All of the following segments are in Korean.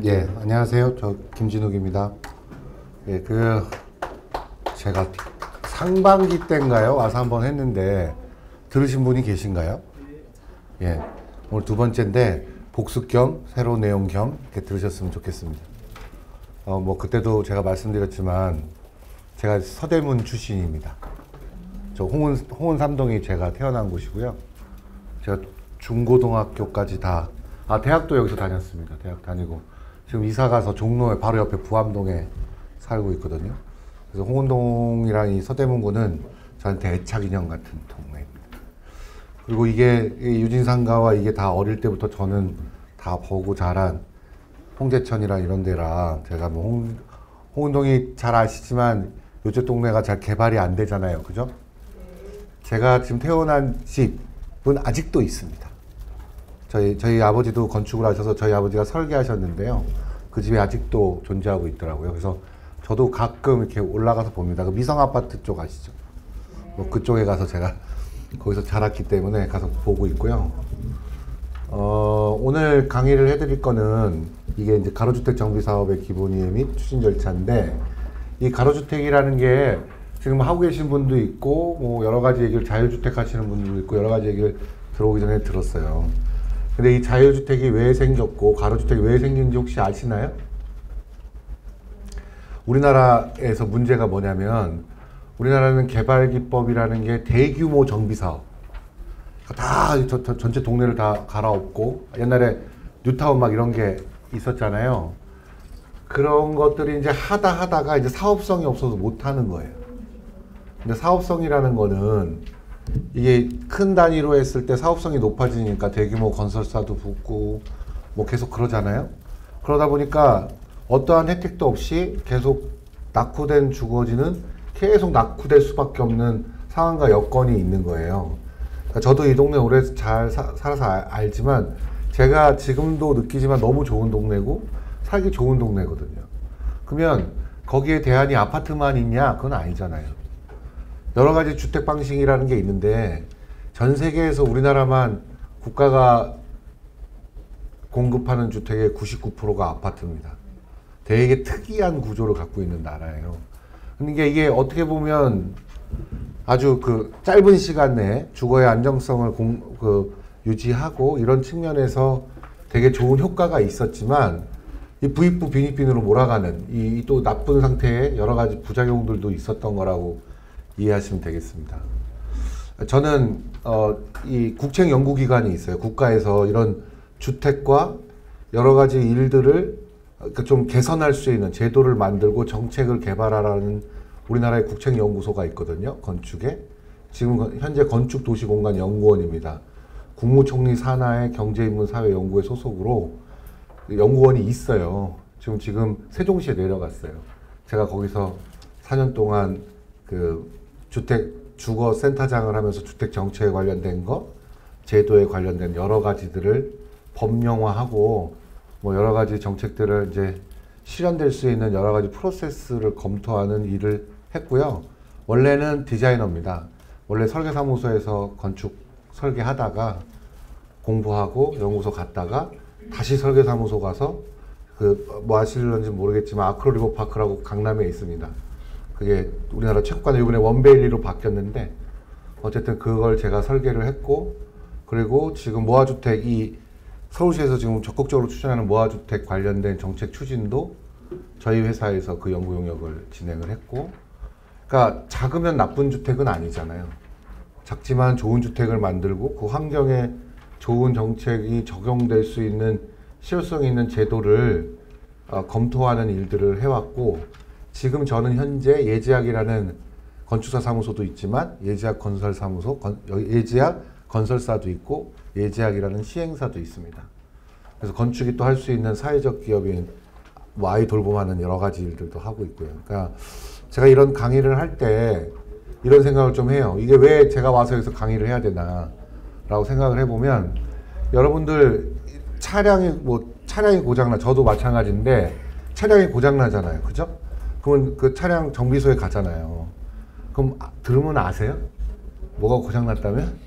예, 안녕하세요. 저 김진욱입니다. 예, 제가 상반기 때인가요? 와서 한번 했는데 들으신 분이 계신가요? 예, 오늘 두 번째인데 복습 겸 새로운 내용 겸 이렇게 들으셨으면 좋겠습니다. 뭐 그때도 제가 말씀드렸지만 제가 서대문 출신입니다. 저 홍은 삼동이 제가 태어난 곳이고요. 제가 중고등학교까지 대학도 여기서 다녔습니다. 대학 다니고 지금 이사 가서 종로에 바로 옆에 부암동에 살고 있거든요. 그래서 홍은동이랑 이 서대문구는 저한테 애착 인형 같은 동네입니다. 그리고 이게 유진상가와 이게 다 어릴 때부터 저는 다 보고 자란 홍제천이랑 이런 데라 제가 뭐 홍은동이 잘 아시지만 요즘 동네가 잘 개발이 안 되잖아요. 그죠? 제가 지금 태어난 집은 아직도 있습니다. 저희 아버지도 건축을 하셔서 저희 아버지가 설계하셨는데요. 그 집이 아직도 존재하고 있더라고요. 그래서 저도 가끔 이렇게 올라가서 봅니다. 그 미성 아파트 쪽 아시죠? 뭐 그쪽에 가서 제가 거기서 자랐기 때문에 가서 보고 있고요. 오늘 강의를 해드릴 거는 이게 이제 가로주택 정비 사업의 기본 이해 및 추진 절차인데 이 가로주택이라는 게 지금 하고 계신 분도 있고 뭐 여러 가지 얘기를 자유주택 하시는 분들도 있고 여러 가지 얘기를 들어오기 전에 들었어요. 근데 이 자유주택이 왜 생겼고 가로주택이 왜 생긴지 혹시 아시나요? 우리나라에서 문제가 뭐냐면 우리나라는 개발기법이라는 게 대규모 정비사업 다 전체 동네를 다 갈아엎고 옛날에 뉴타운 막 이런 게 있었잖아요. 그런 것들이 이제 하다가 이제 사업성이 없어서 못 하는 거예요. 근데 사업성이라는 거는 이게 큰 단위로 했을 때 사업성이 높아지니까 대규모 건설사도 붙고 뭐 계속 그러잖아요. 그러다 보니까 어떠한 혜택도 없이 계속 낙후된 주거지는 계속 낙후될 수밖에 없는 상황과 여건이 있는 거예요. 그러니까 저도 이 동네 오래 잘 살아서 알지만 제가 지금도 느끼지만 너무 좋은 동네고 살기 좋은 동네거든요. 그러면 거기에 대안이 아파트만 있냐? 그건 아니잖아요. 여러 가지 주택 방식이라는 게 있는데 전 세계에서 우리나라만 국가가 공급하는 주택의 99%가 아파트입니다. 되게 특이한 구조를 갖고 있는 나라예요. 근데 이게 어떻게 보면 아주 그 짧은 시간 내에 주거의 안정성을 유지하고 이런 측면에서 되게 좋은 효과가 있었지만 이 부익부 빈익빈으로 몰아가는 이 또 나쁜 상태의 여러 가지 부작용들도 있었던 거라고 이해하시면 되겠습니다. 저는 이 국책연구기관이 있어요. 국가에서 이런 주택과 여러 가지 일들을 좀 개선할 수 있는 제도를 만들고 정책을 개발하라는 우리나라의 국책연구소가 있거든요. 건축에. 지금 현재 건축도시공간연구원입니다. 국무총리 산하의 경제인문사회연구회 소속으로 연구원이 있어요. 지금 세종시에 내려갔어요. 제가 거기서 4년 동안 주거센터장을 하면서 주택 정책에 관련된 거, 제도에 관련된 여러 가지들을 법령화하고 뭐 여러 가지 정책들을 이제 실현될 수 있는 여러 가지 프로세스를 검토하는 일을 했고요. 원래는 디자이너입니다. 원래 설계사무소에서 건축 설계하다가 공부하고 연구소 갔다가 다시 설계사무소 가서 뭐 아실런지 모르겠지만 아크로리버파크라고 강남에 있습니다. 그게 우리나라 체육관이 이번에 원베일리로 바뀌었는데 어쨌든 그걸 제가 설계를 했고 그리고 지금 모아주택 서울시에서 지금 적극적으로 추진하는 모아주택 관련된 정책 추진도 저희 회사에서 그 연구 용역을 진행을 했고 그러니까 작으면 나쁜 주택은 아니잖아요. 작지만 좋은 주택을 만들고 그 환경에 좋은 정책이 적용될 수 있는 실효성 있는 제도를 검토하는 일들을 해왔고 지금 저는 현재 예지학이라는 건축사 사무소도 있지만 예지학 건설사무소, 예지학 건설사도 있고 예지학이라는 시행사도 있습니다. 그래서 건축이 또 할 수 있는 사회적 기업인 뭐 아이 돌봄하는 여러 가지 일들도 하고 있고요. 그러니까 제가 이런 강의를 할 때 이런 생각을 좀 해요. 이게 왜 제가 와서 여기서 강의를 해야 되나 라고 생각을 해보면 여러분들 차량이 고장나 저도 마찬가지인데 차량이 고장나잖아요. 그죠? 그러면 그 차량 정비소에 가잖아요. 그럼 들으면 아세요? 뭐가 고장났다면?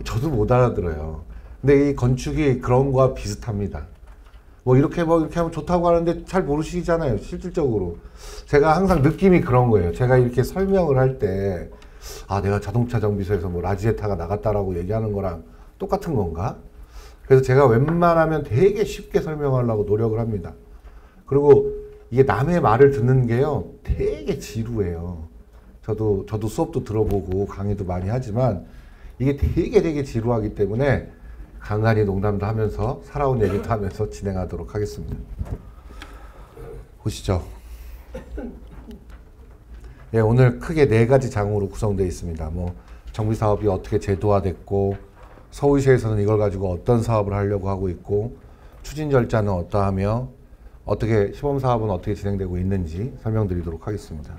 저도 못 알아들어요. 근데 이 건축이 그런 거와 비슷합니다. 뭐 이렇게 하면 좋다고 하는데 잘 모르시잖아요, 실질적으로. 제가 항상 느낌이 그런 거예요. 제가 이렇게 설명을 할 때, 아, 내가 자동차 정비소에서 뭐 라지에타가 나갔다라고 얘기하는 거랑 똑같은 건가? 그래서 제가 웬만하면 되게 쉽게 설명하려고 노력을 합니다. 그리고 이게 남의 말을 듣는 게요, 되게 지루해요. 저도 수업도 들어보고 강의도 많이 하지만 이게 되게 지루하기 때문에 간간히 농담도 하면서 살아온 얘기도 하면서 진행하도록 하겠습니다. 보시죠. 예, 오늘 크게 4가지 장으로 구성되어 있습니다. 뭐 정비사업이 어떻게 제도화됐고, 서울시에서는 이걸 가지고 어떤 사업을 하려고 하고 있고, 추진 절차는 어떠하며, 어떻게 시범사업은 어떻게 진행되고 있는지 설명드리도록 하겠습니다.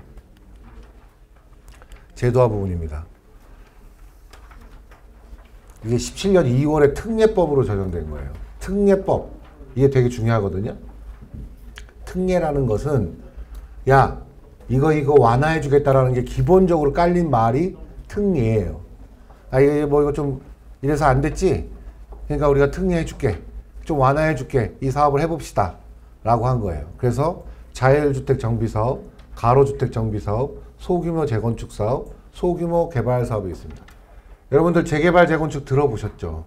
제도화 부분입니다. 이게 17년 2월에 특례법으로 적용된 거예요. 특례법. 이게 되게 중요하거든요. 특례라는 것은, 야, 이거 완화해 주겠다라는 게 기본적으로 깔린 말이 특례예요. 아, 이게 뭐 이거 좀 이래서 안 됐지? 그러니까 우리가 특례해 줄게. 좀 완화해 줄게. 이 사업을 해봅시다. 라고 한 거예요. 그래서 자율주택 정비사업, 가로주택 정비사업, 소규모 재건축 사업, 소규모 개발 사업이 있습니다. 여러분들 재개발 재건축 들어보셨죠?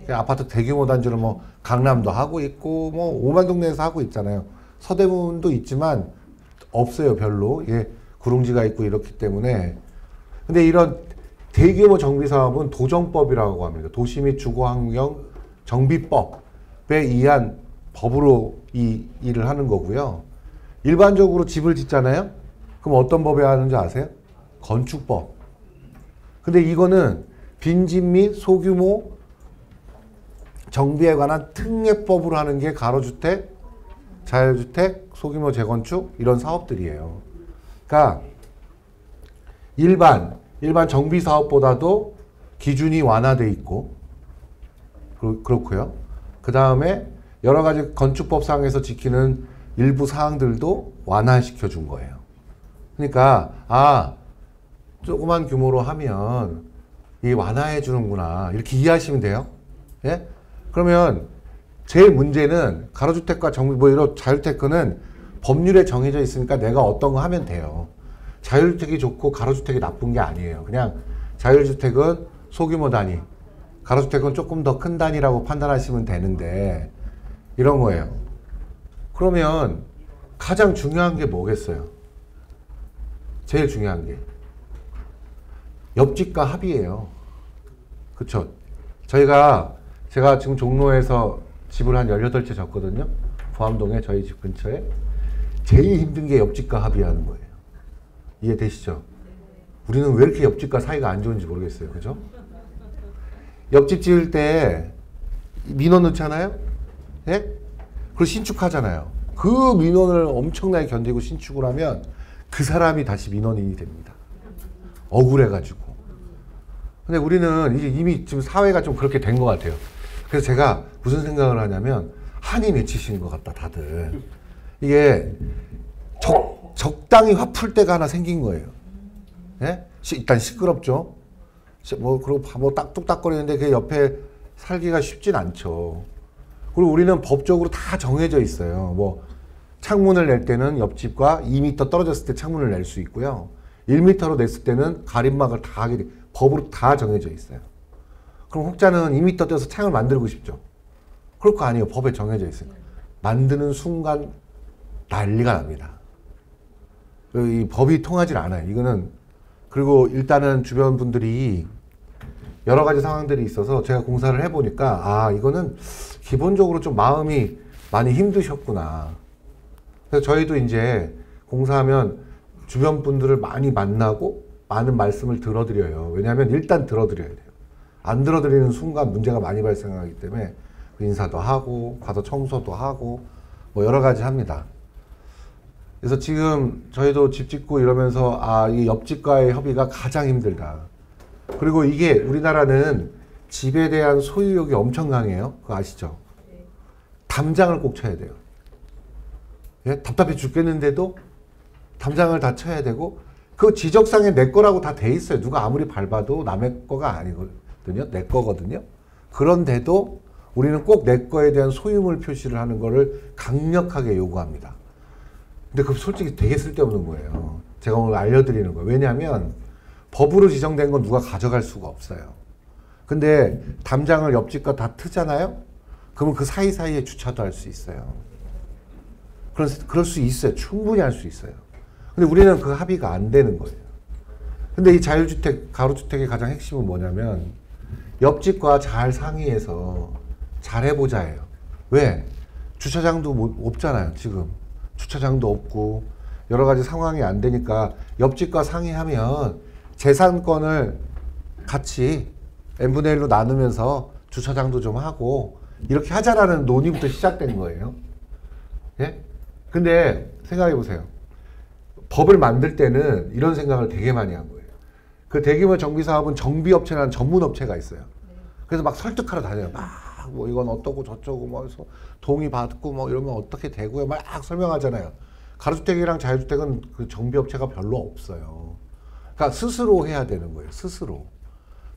아파트 대규모 단지를 뭐 강남도 하고 있고 뭐 오만 동네에서 하고 있잖아요. 서대문도 있지만 없어요, 별로. 이게 구릉지가 있고 이렇기 때문에. 근데 이런 대규모 정비 사업은 도정법이라고 합니다. 도시 및 주거환경 정비법에 의한 법으로 이 일을 하는 거고요. 일반적으로 집을 짓잖아요. 그럼 어떤 법에 하는지 아세요? 건축법. 근데 이거는 빈집 및 소규모 정비에 관한 특례법으로 하는 게 가로주택, 자율주택, 소규모 재건축 이런 사업들이에요. 그러니까 일반 정비 사업보다도 기준이 완화돼 있고 그렇고요. 그 다음에 여러 가지 건축법상에서 지키는 일부 사항들도 완화시켜 준 거예요. 그러니까 조그만 규모로 하면 이 완화해 주는구나 이렇게 이해하시면 돼요. 예? 그러면 제일 문제는 가로주택과 정비 뭐 이런 자율주택은 법률에 정해져 있으니까 내가 어떤 거 하면 돼요. 자율주택이 좋고 가로주택이 나쁜 게 아니에요. 그냥 자율주택은 소규모 단위, 가로주택은 조금 더 큰 단위라고 판단하시면 되는데 이런 거예요. 그러면 가장 중요한 게 뭐겠어요? 제일 중요한 게 옆집과 합의예요. 그쵸? 제가 지금 종로에서 집을 한 18채 졌거든요. 부암동에 저희 집 근처에. 제일 힘든 게 옆집과 합의하는 거예요. 이해되시죠? 우리는 왜 이렇게 옆집과 사이가 안 좋은지 모르겠어요. 그죠? 옆집 지을 때 민원 넣잖아요? 예? 그리고 신축하잖아요. 그 민원을 엄청나게 견디고 신축을 하면 그 사람이 다시 민원인이 됩니다. 억울해가지고. 근데 우리는 이미 지금 사회가 좀 그렇게 된 것 같아요. 그래서 제가 무슨 생각을 하냐면 한이 맺히신 것 같다, 다들. 이게 적당히 화풀 때가 하나 생긴 거예요. 예? 일단 시끄럽죠. 그리고 뭐 뚝딱거리는데 그 옆에 살기가 쉽진 않죠. 그리고 우리는 법적으로 다 정해져 있어요. 뭐 창문을 낼 때는 옆집과 2m 떨어졌을 때 창문을 낼 수 있고요. 1m로 냈을 때는 가림막을 다 법으로 다 정해져 있어요. 그럼 혹자는 2m 떼서 창을 만들고 싶죠. 그럴 거 아니에요. 법에 정해져 있어요. 만드는 순간 난리가 납니다. 이 법이 통하질 않아요. 이거는. 그리고 일단은 주변 분들이 여러 가지 상황들이 있어서 제가 공사를 해보니까 이거는 기본적으로 좀 마음이 많이 힘드셨구나. 그래서 저희도 이제 공사하면 주변 분들을 많이 만나고 많은 말씀을 들어드려요. 왜냐하면 일단 들어드려야 돼요. 안 들어드리는 순간 문제가 많이 발생하기 때문에 인사도 하고 가서 청소도 하고 뭐 여러 가지 합니다. 그래서 지금 저희도 집 짓고 이러면서 이 옆집과의 협의가 가장 힘들다. 그리고 이게 우리나라는 집에 대한 소유욕이 엄청 강해요. 그거 아시죠? 담장을 꼭 쳐야 돼요. 예? 답답해 죽겠는데도 담장을 다 쳐야 되고 그 지적상에 내 거라고 다 돼 있어요. 누가 아무리 밟아도 남의 거가 아니거든요. 내 거거든요. 그런데도 우리는 꼭 내 거에 대한 소유물 표시를 하는 거를 강력하게 요구합니다. 근데 그 솔직히 되게 쓸데없는 거예요. 제가 오늘 알려드리는 거예요. 왜냐하면 법으로 지정된 건 누가 가져갈 수가 없어요. 근데 담장을 옆집과 다 트잖아요? 그러면 그 사이사이에 주차도 할 수 있어요. 그럴 수 있어요. 충분히 할 수 있어요. 근데 우리는 그 합의가 안 되는 거예요. 근데 이 자율주택, 가로주택의 가장 핵심은 뭐냐면 옆집과 잘 상의해서 잘 해보자예요. 왜? 주차장도 없잖아요, 지금. 주차장도 없고 여러 가지 상황이 안 되니까 옆집과 상의하면 재산권을 같이 n분의 1로 나누면서 주차장도 좀 하고 이렇게 하자라는 논의부터 시작된 거예요. 예? 근데 생각해 보세요. 법을 만들 때는 이런 생각을 되게 많이 한 거예요. 그 대규모 정비사업은 정비업체라는 전문업체가 있어요. 그래서 막 설득하러 다녀요. 막 뭐 이건 어떠고 저쩌고 뭐 해서 동의 받고 뭐 이러면 어떻게 되고요. 막 설명하잖아요. 가로주택이랑 자유주택은 그 정비업체가 별로 없어요. 그러니까 스스로 해야 되는 거예요. 스스로.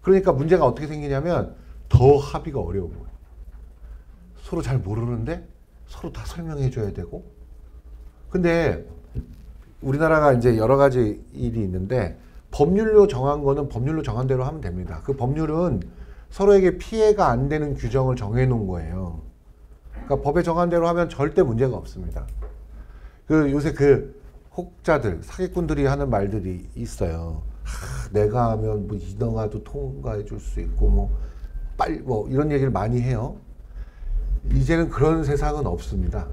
그러니까 문제가 어떻게 생기냐면 더 합의가 어려운 거예요. 서로 잘 모르는데 서로 다 설명해 줘야 되고. 근데 우리나라가 이제 여러 가지 일이 있는데 법률로 정한 거는 법률로 정한 대로 하면 됩니다. 그 법률은 서로에게 피해가 안 되는 규정을 정해 놓은 거예요. 그러니까 법에 정한 대로 하면 절대 문제가 없습니다. 그 요새 그 혹자들, 사기꾼들이 하는 말들이 있어요. 내가 하면 뭐 인허가도 통과해 줄 수 있고 뭐 빨리 뭐 이런 얘기를 많이 해요. 이제는 그런 세상은 없습니다.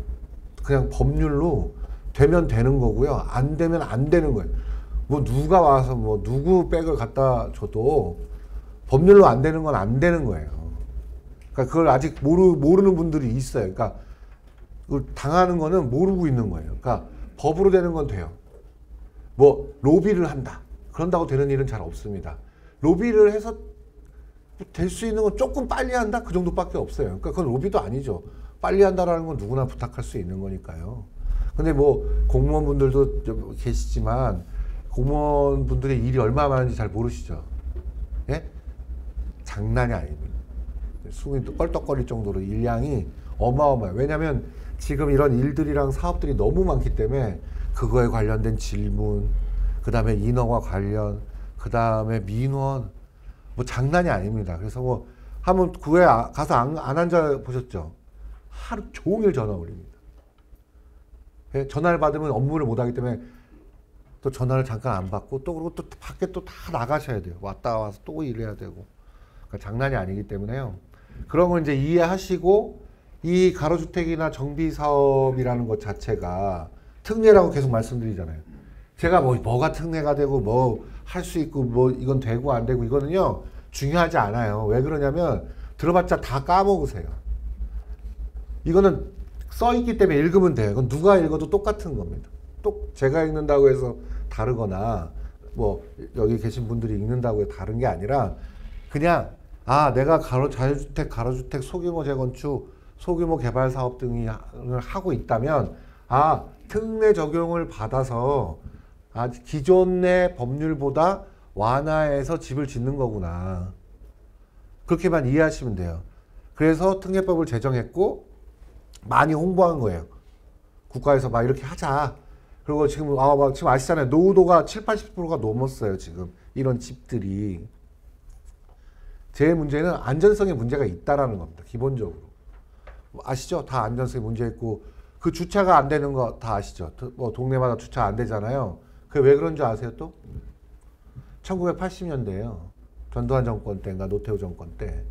그냥 법률로 되면 되는 거고요. 안 되면 안 되는 거예요. 뭐 누가 와서 뭐 누구 백을 갖다 줘도 법률로 안 되는 건 안 되는 거예요. 그러니까 그걸 아직 모르는 분들이 있어요. 그러니까 그걸 당하는 거는 모르고 있는 거예요. 그러니까 법으로 되는 건 돼요. 뭐 로비를 한다. 그런다고 되는 일은 잘 없습니다. 로비를 해서 될 수 있는 건 조금 빨리 한다? 그 정도밖에 없어요. 그러니까 그건 로비도 아니죠. 빨리 한다라는 건 누구나 부탁할 수 있는 거니까요. 근데 뭐 공무원분들도 계시지만 공무원분들의 일이 얼마나 많은지 잘 모르시죠. 예? 장난이 아닙니다. 숨이 껄떡거릴 정도로 일량이 어마어마해요. 왜냐하면 지금 이런 일들이랑 사업들이 너무 많기 때문에 그거에 관련된 질문, 그 다음에 인허가 관련, 그 다음에 민원, 뭐 장난이 아닙니다. 그래서 뭐 한번 그거에 가서 안 앉아 보셨죠? 하루 종일 전화 올립니다. 예? 전화를 받으면 업무를 못 하기 때문에 또 전화를 잠깐 안 받고 또 그리고 또 밖에 또 다 나가셔야 돼요. 왔다 와서 또 일해야 되고. 그러니까 장난이 아니기 때문에요. 그런 걸 이제 이해하시고 이 가로주택이나 정비사업이라는 것 자체가 특례라고 계속 말씀드리잖아요. 제가 뭐가 특례가 되고 뭐 할 수 있고 뭐 이건 되고 안 되고 이거는요 중요하지 않아요. 왜 그러냐면 들어봤자 다 까먹으세요. 이거는 써있기 때문에 읽으면 돼요. 이건 누가 읽어도 똑같은 겁니다. 제가 읽는다고 해서 다르거나 뭐 여기 계신 분들이 읽는다고 해서 다른 게 아니라 그냥 내가 자유주택, 가로주택, 소규모 재건축, 소규모 개발 사업 등을 하고 있다면 특례 적용을 받아서 기존의 법률보다 완화해서 집을 짓는 거구나. 그렇게만 이해하시면 돼요. 그래서 특례법을 제정했고 많이 홍보한 거예요. 국가에서 막 이렇게 하자. 그리고 지금 지금 아시잖아요. 노후도가 70~80%가 넘었어요. 지금 이런 집들이. 제 문제는 안전성에 문제가 있다라는 겁니다. 기본적으로. 아시죠? 다 안전성에 문제 있고 그 주차가 안 되는 거 다 아시죠? 뭐 동네마다 주차 안 되잖아요. 그게 왜 그런 줄 아세요 또? 1980년대에요. 전두환 정권 때인가 노태우 정권 때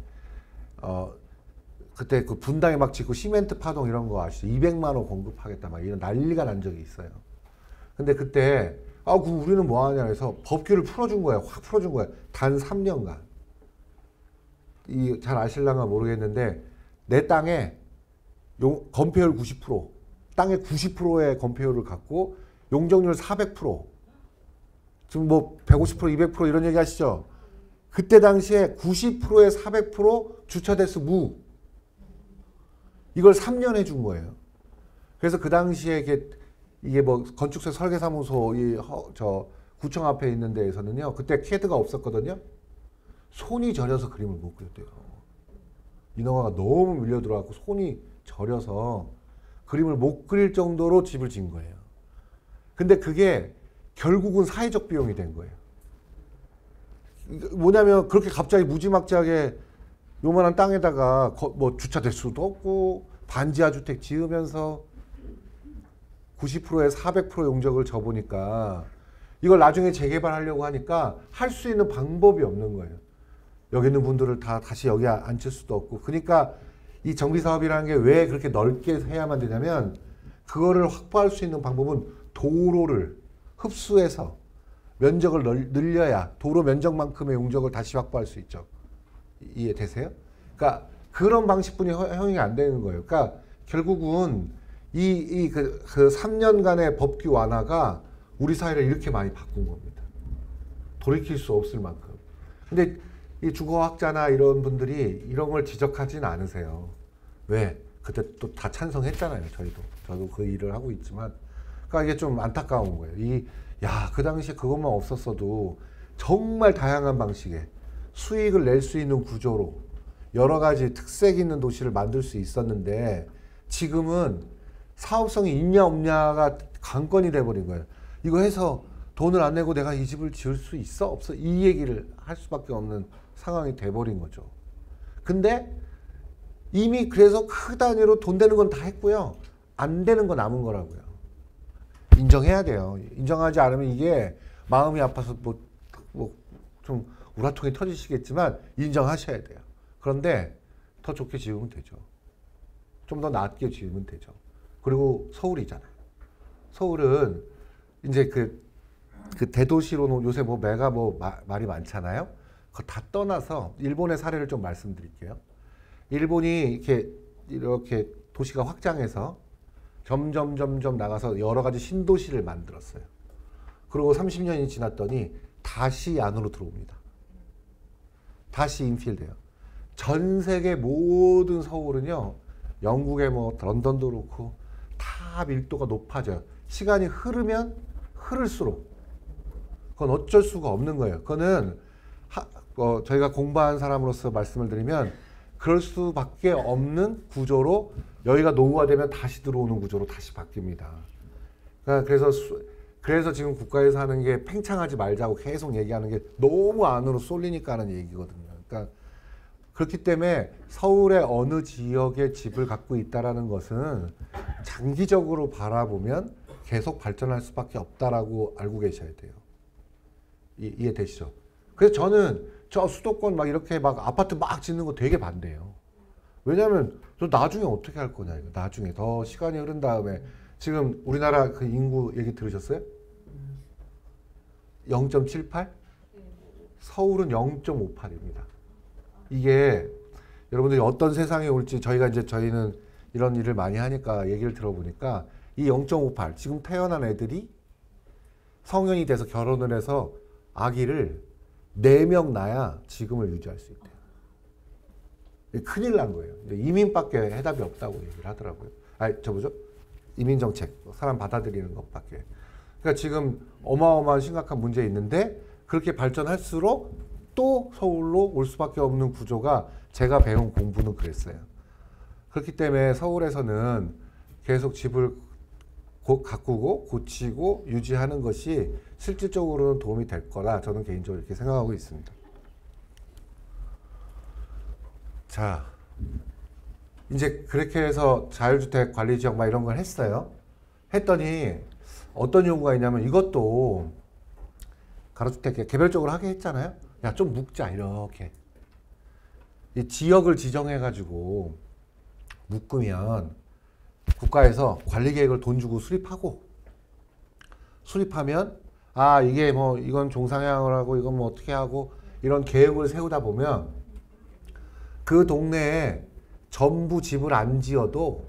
그때 그 분당에 막 짓고 시멘트 파동 이런 거 아시죠? 200만 원 공급하겠다 막 이런 난리가 난 적이 있어요. 근데 그때 우리는 뭐 하냐 해서 법규를 풀어준 거예요. 확 풀어준 거예요. 단 3년간. 잘 아실랑가 모르겠는데 내 땅에 건폐율 90%, 땅의 90%의 건폐율을 갖고 용적률 400%, 지금 뭐 150%, 200% 이런 얘기 하시죠? 그때 당시에 90%에 400% 주차 대수 무. 이걸 3년 해준 거예요. 그래서 그 당시에 이게 뭐 건축사 설계사무소 구청 앞에 있는 데에서는요, 그때 캐드가 없었거든요. 손이 저려서 그림을 못 그렸대요. 인허가가 너무 밀려 들어갖고 손이 저려서 그림을 못 그릴 정도로 집을 지은 거예요. 근데 그게 결국은 사회적 비용이 된 거예요. 뭐냐면 그렇게 갑자기 무지막지하게 요만한 땅에다가 뭐 주차될 수도 없고 반지하 주택 지으면서 90%에 400% 용적을 줘보니까 이걸 나중에 재개발하려고 하니까 할 수 있는 방법이 없는 거예요. 여기 있는 분들을 다 다시 여기 앉힐 수도 없고. 그러니까 이 정비사업이라는 게 왜 그렇게 넓게 해야만 되냐면 그거를 확보할 수 있는 방법은 도로를 흡수해서 면적을 늘려야 도로 면적만큼의 용적을 다시 확보할 수 있죠. 이해되세요? 그러니까 그런 방식뿐이 허용이 안 되는 거예요. 그러니까 결국은 그 3년간의 법규 완화가 우리 사회를 이렇게 많이 바꾼 겁니다. 돌이킬 수 없을 만큼. 근데 이 주거학자나 이런 분들이 이런 걸 지적하진 않으세요. 왜? 그때 또 다 찬성했잖아요. 저도 그 일을 하고 있지만. 그러니까 이게 좀 안타까운 거예요. 그 당시에 그것만 없었어도 정말 다양한 방식의 수익을 낼 수 있는 구조로 여러 가지 특색 있는 도시를 만들 수 있었는데 지금은 사업성이 있냐 없냐가 관건이 돼버린 거예요. 이거 해서 돈을 안 내고 내가 이 집을 지을 수 있어? 없어? 이 얘기를 할 수밖에 없는 상황이 돼버린 거죠. 근데 이미 그래서 크 단위로 돈 되는 건 다 했고요. 안 되는 거 남은 거라고요. 인정해야 돼요. 인정하지 않으면 이게 마음이 아파서 좀 우라통이 터지시겠지만 인정하셔야 돼요. 그런데 더 좋게 지으면 되죠. 좀 더 낫게 지으면 되죠. 그리고 서울이잖아요. 서울은 이제 그 대도시로 요새 메가 말이 많잖아요. 그거 다 떠나서 일본의 사례를 좀 말씀드릴게요. 일본이 이렇게 도시가 확장해서 점점 나가서 여러 가지 신도시를 만들었어요. 그리고 30년이 지났더니 다시 안으로 들어옵니다. 다시 인필돼요. 전 세계 모든 서울은요, 영국의 런던도 그렇고 다 밀도가 높아져요. 시간이 흐르면 흐를수록 그건 어쩔 수가 없는 거예요. 그거는 저희가 공부한 사람으로서 말씀을 드리면 그럴 수밖에 없는 구조로 여기가 노후화되면 다시 들어오는 구조로 다시 바뀝니다. 그래서 지금 국가에서 하는 게 팽창하지 말자고 계속 얘기하는 게 너무 안으로 쏠리니까 하는 얘기거든요. 그러니까 그렇기 때문에 서울의 어느 지역에 집을 갖고 있다라는 것은 장기적으로 바라보면 계속 발전할 수밖에 없다라고 알고 계셔야 돼요. 이해되시죠? 그래서 저는 저 수도권 이렇게 아파트 짓는 거 되게 반대해요. 왜냐하면 저 나중에 어떻게 할 거냐, 이거. 나중에 더 시간이 흐른 다음에 지금 우리나라 그 인구 얘기 들으셨어요? 0.78? 서울은 0.58입니다. 이게 여러분들이 어떤 세상에 올지 저희는 이런 일을 많이 하니까 얘기를 들어보니까 이 0.58 지금 태어난 애들이 성년이 돼서 결혼을 해서 아기를 4명 낳아야 지금을 유지할 수 있대요. 큰일 난 거예요. 이민밖에 해답이 없다고 얘기를 하더라고요. 이민정책, 사람 받아들이는 것밖에. 그러니까 지금 어마어마한 심각한 문제 있는데 그렇게 발전할수록 또 서울로 올 수밖에 없는 구조가 제가 배운 공부는 그랬어요. 그렇기 때문에 서울에서는 계속 집을 가꾸고 고치고 유지하는 것이 실질적으로는 도움이 될 거라 저는 개인적으로 이렇게 생각하고 있습니다. 자, 이제 그렇게 해서 자율주택 관리지역 이런 걸 했어요. 했더니 어떤 요구가 있냐면 이것도 가로주택 개별적으로 하게 했잖아요. 야, 좀 묶자, 이렇게. 이 지역을 지정해가지고 묶으면 국가에서 관리계획을 돈 주고 수립하면 이게 이건 종상향을 하고 이건 어떻게 하고 이런 계획을 세우다 보면 그 동네에 전부 집을 안 지어도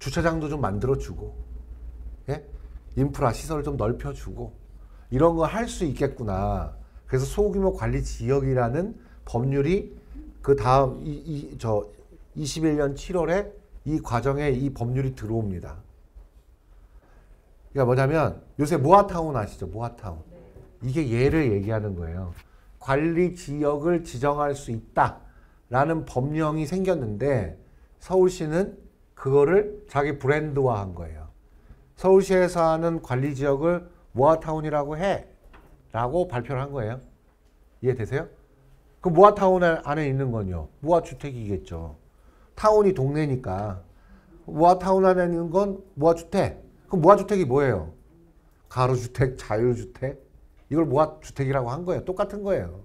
주차장도 좀 만들어주고, 예? 인프라 시설을 좀 넓혀주고 이런 거 할 수 있겠구나. 그래서 소규모 관리 지역이라는 법률이 그 다음 21년 7월에 이 과정에 이 법률이 들어옵니다. 그러니까 뭐냐면 요새 모아타운 아시죠? 모아타운. 이게 얘를 얘기하는 거예요. 관리 지역을 지정할 수 있다 라는 법령이 생겼는데 서울시는 그거를 자기 브랜드화한 거예요. 서울시에서 하는 관리지역을 모아타운이라고 해 라고 발표를 한 거예요. 이해되세요? 그 모아타운 안에 있는 건요. 모아주택이겠죠. 타운이 동네니까. 모아타운 안에 있는 건 모아주택. 그럼 모아주택이 뭐예요? 가로주택, 자유주택. 이걸 모아주택이라고 한 거예요. 똑같은 거예요.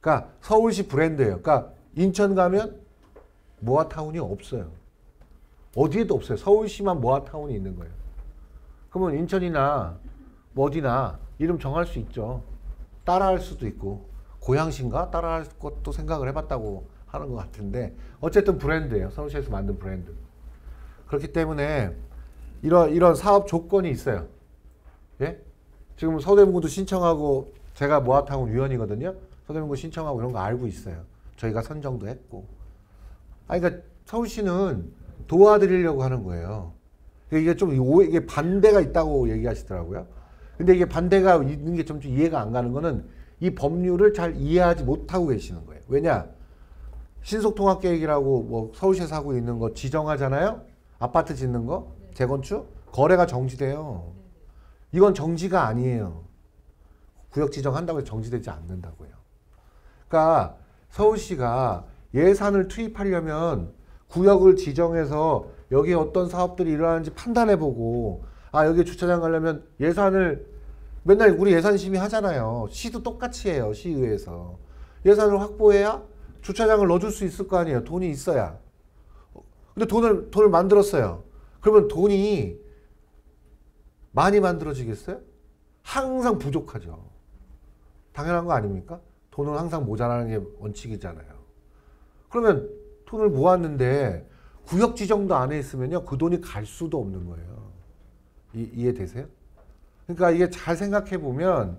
그러니까 서울시 브랜드예요. 그러니까 인천 가면 모아타운이 없어요. 어디에도 없어요. 서울시만 모아타운이 있는 거예요. 그러면 인천이나 뭐 어디나 이름 정할 수 있죠. 따라할 수도 있고 고양시인가 따라할 것도 생각을 해봤다고 하는 것 같은데 어쨌든 브랜드예요. 서울시에서 만든 브랜드. 그렇기 때문에 이런 사업 조건이 있어요. 예? 지금 서대문구도 신청하고 제가 모아타운 위원이거든요. 서대문구 신청하고 이런 거 알고 있어요. 저희가 선정도 했고. 그러니까 서울시는 도와드리려고 하는 거예요. 이게 좀 이게 반대가 있다고 얘기하시더라고요. 근데 이게 반대가 있는 게 좀 이해가 안 가는 거는 이 법률을 잘 이해하지 못하고 계시는 거예요. 왜냐? 신속통합계획이라고 뭐 서울시에서 하고 있는 거 지정하잖아요. 아파트 짓는 거, 재건축, 거래가 정지돼요. 이건 정지가 아니에요. 구역 지정한다고 해서 정지되지 않는다고요. 그러니까 서울시가 예산을 투입하려면 구역을 지정해서 여기에 어떤 사업들이 일어나는지 판단해보고 여기에 주차장 가려면 예산을 맨날 우리 예산 심의하잖아요. 시도 똑같이 해요. 시의회에서. 예산을 확보해야 주차장을 넣어줄 수 있을 거 아니에요. 돈이 있어야. 근데 돈을 만들었어요. 그러면 돈이 많이 만들어지겠어요? 항상 부족하죠. 당연한 거 아닙니까? 돈은 항상 모자라는 게 원칙이잖아요. 그러면 돈을 모았는데 구역 지정도 안에 있으면요. 그 돈이 갈 수도 없는 거예요. 이해되세요? 그러니까 이게 잘 생각해 보면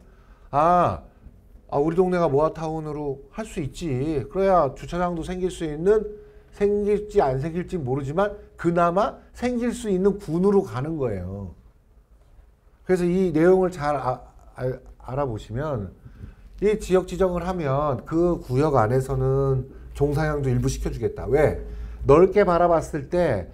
우리 동네가 모아타운으로 할 수 있지. 그래야 주차장도 생길지 안 생길지 모르지만 그나마 생길 수 있는 군으로 가는 거예요. 그래서 이 내용을 잘 알아보시면 이 지역 지정을 하면 그 구역 안에서는 종상향도 일부 시켜주겠다. 왜? 넓게 바라봤을 때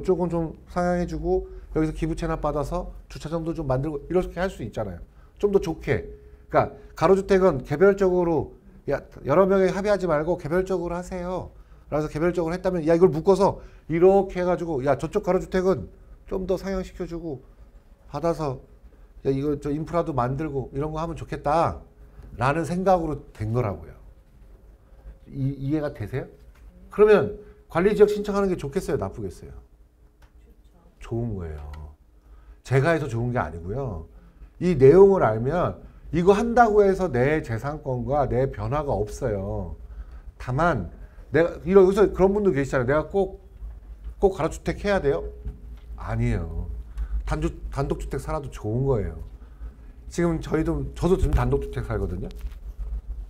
이쪽은 좀 상향해주고 여기서 기부 체납 받아서 주차장도 좀 만들고 이렇게 할 수 있잖아요. 좀 더 좋게. 그러니까 가로주택은 개별적으로 여러 명이 합의하지 말고 개별적으로 하세요. 그래서 개별적으로 했다면 이걸 묶어서 이렇게 해가지고 저쪽 가로주택은 좀 더 상향시켜주고 받아서 이거 저 인프라도 만들고 이런 거 하면 좋겠다 라는 생각으로 된 거라고요. 이해가 되세요? 그러면 관리지역 신청하는 게 좋겠어요? 나쁘겠어요? 좋은 거예요. 제가 해서 좋은 게 아니고요. 이 내용을 알면 이거 한다고 해서 내 재산권과 내 변화가 없어요. 다만 내가 여기서 그런 분도 계시잖아요. 내가 꼭 가로주택 해야 돼요? 아니에요. 단독주택 살아도 좋은 거예요. 지금 저도 지금 단독주택 살거든요.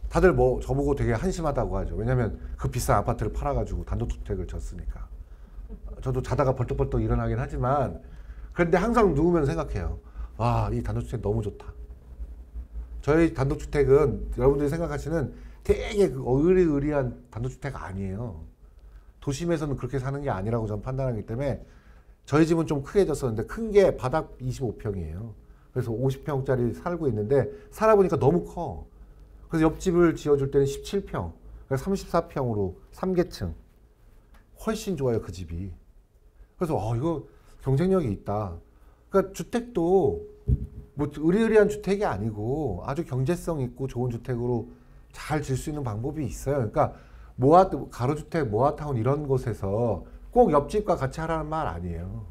다들 저보고 되게 한심하다고 하죠. 왜냐면 그 비싼 아파트를 팔아가지고 단독주택을 졌으니까. 저도 자다가 벌떡벌떡 일어나긴 하지만 그런데 항상 누우면 생각해요. 이 단독주택 너무 좋다. 저희 단독주택은 여러분들이 생각하시는 되게 의리의리한 단독주택 아니에요. 도심에서는 그렇게 사는 게 아니라고 저는 판단하기 때문에 저희 집은 좀 크게 졌었는데 큰 게 바닥 25평이에요. 그래서 50평짜리 살고 있는데 살아보니까 너무 커. 그래서 옆집을 지어줄 때는 17평, 34평으로 3계층. 훨씬 좋아요, 그 집이. 그래서 이거 경쟁력이 있다. 그러니까 주택도 뭐 의리의리한 주택이 아니고 아주 경제성 있고 좋은 주택으로 잘 질 수 있는 방법이 있어요. 그러니까 가로주택, 모아타운 이런 곳에서 꼭 옆집과 같이 하라는 말 아니에요.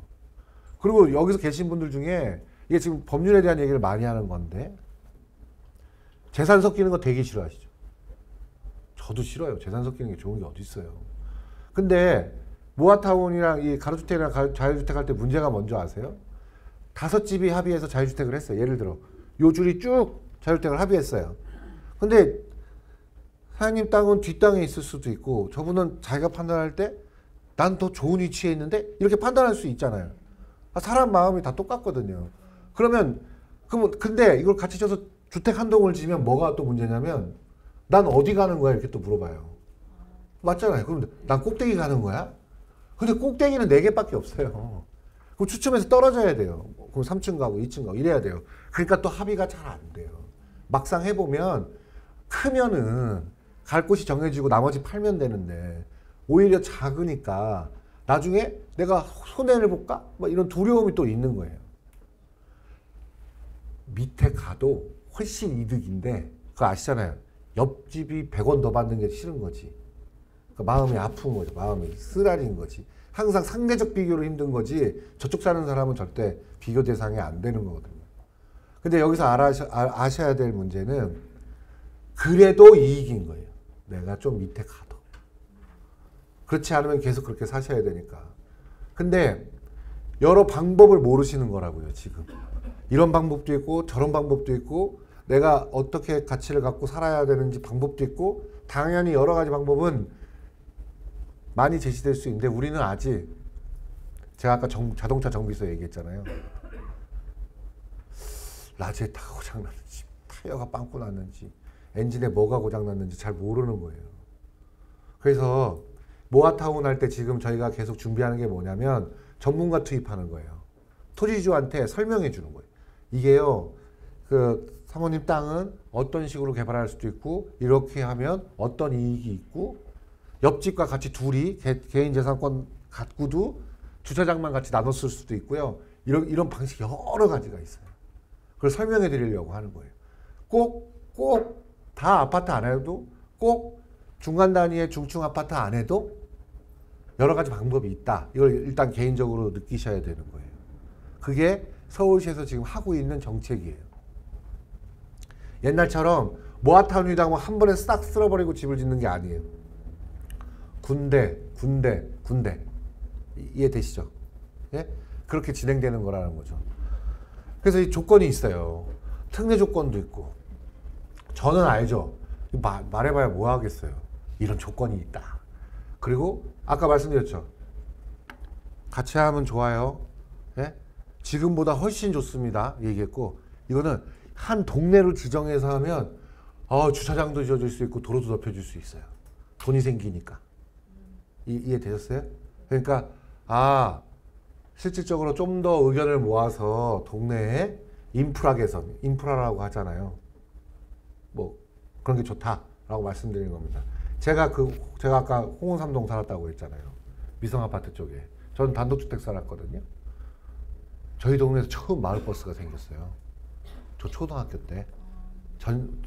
그리고 여기서 계신 분들 중에 이게 지금 법률에 대한 얘기를 많이 하는 건데 재산 섞이는 거 되게 싫어하시죠? 저도 싫어요. 재산 섞이는 게 좋은 게 어디 있어요. 근데 모아타운이랑 이 가로주택이랑 자유주택 할 때 문제가 뭔지 아세요? 5집이 합의해서 자유주택을 했어요. 예를 들어 요 줄이 쭉 자유주택을 합의했어요. 근데 사장님 땅은 뒷땅에 있을 수도 있고 저분은 자기가 판단할 때 난 더 좋은 위치에 있는데 이렇게 판단할 수 있잖아요. 사람 마음이 다 똑같거든요. 그러면 근데 이걸 같이 져서 주택 한 동을 지면 뭐가 또 문제냐면 난 어디 가는 거야 이렇게 또 물어봐요. 맞잖아요. 그럼 난 꼭대기 가는 거야? 근데 꼭대기는 4개밖에 없어요. 그럼 추첨해서 떨어져야 돼요. 그럼 3층 가고 2층 가고 이래야 돼요. 그러니까 또 합의가 잘 안 돼요. 막상 해보면 크면은 갈 곳이 정해지고 나머지 팔면 되는데 오히려 작으니까 나중에 내가 손해를 볼까? 뭐 이런 두려움이 또 있는 거예요. 밑에 가도 훨씬 이득인데 그거 아시잖아요. 옆집이 100원 더 받는 게 싫은 거지. 그러니까 마음이 아픈 거죠. 마음이 쓰라린 거지. 항상 상대적 비교로 힘든 거지 저쪽 사는 사람은 절대 비교 대상이 안 되는 거거든요. 근데 여기서 아셔야 될 문제는 그래도 이익인 거예요. 내가 좀 밑에 가도. 그렇지 않으면 계속 그렇게 사셔야 되니까. 근데 여러 방법을 모르시는 거라고요, 지금. 이런 방법도 있고 저런 방법도 있고 내가 어떻게 가치를 갖고 살아야 되는지 방법도 있고 당연히 여러 가지 방법은 많이 제시될 수 있는데 우리는 아직 제가 아까 자동차 정비소 얘기했잖아요. 라지에 타가 고장났는지 타이어가 빵꾸 났는지 엔진에 뭐가 고장났는지 잘 모르는 거예요. 그래서 모아타운 할 때 지금 저희가 계속 준비하는 게 뭐냐면 전문가 투입하는 거예요. 토지주한테 설명해 주는 거예요. 이게요, 그 사모님 땅은 어떤 식으로 개발할 수도 있고 이렇게 하면 어떤 이익이 있고 옆집과 같이 둘이 개인 재산권 갖고도 주차장만 같이 나눠 쓸 수도 있고요. 이런 방식이 여러 가지가 있어요. 그걸 설명해 드리려고 하는 거예요. 꼭 다 아파트 안 해도 꼭 중간 단위의 중층 아파트 안 해도 여러 가지 방법이 있다. 이걸 일단 개인적으로 느끼셔야 되는 거예요. 그게 서울시에서 지금 하고 있는 정책이에요. 옛날처럼 모아타운이다 뭐 한 번에 싹 쓸어버리고 집을 짓는 게 아니에요. 군데. 이해되시죠? 예? 그렇게 진행되는 거라는 거죠. 그래서 이 조건이 있어요. 특례 조건도 있고. 저는 알죠. 말해봐야 뭐 하겠어요. 이런 조건이 있다. 그리고 아까 말씀드렸죠. 같이 하면 좋아요. 예? 지금보다 훨씬 좋습니다. 얘기했고 이거는 한 동네로 지정해서 하면 주차장도 지어줄 수 있고 도로도 덮여줄 수 있어요. 돈이 생기니까. 이해되셨어요? 그러니까 실질적으로 좀 더 의견을 모아서 동네에 인프라 개선, 인프라라고 하잖아요. 뭐 그런 게 좋다라고 말씀드리는 겁니다. 제가 아까 홍은삼동 살았다고 했잖아요. 미성아파트 쪽에. 저는 단독주택 살았거든요. 저희 동네에서 처음 마을버스가 생겼어요. 저 초등학교 때.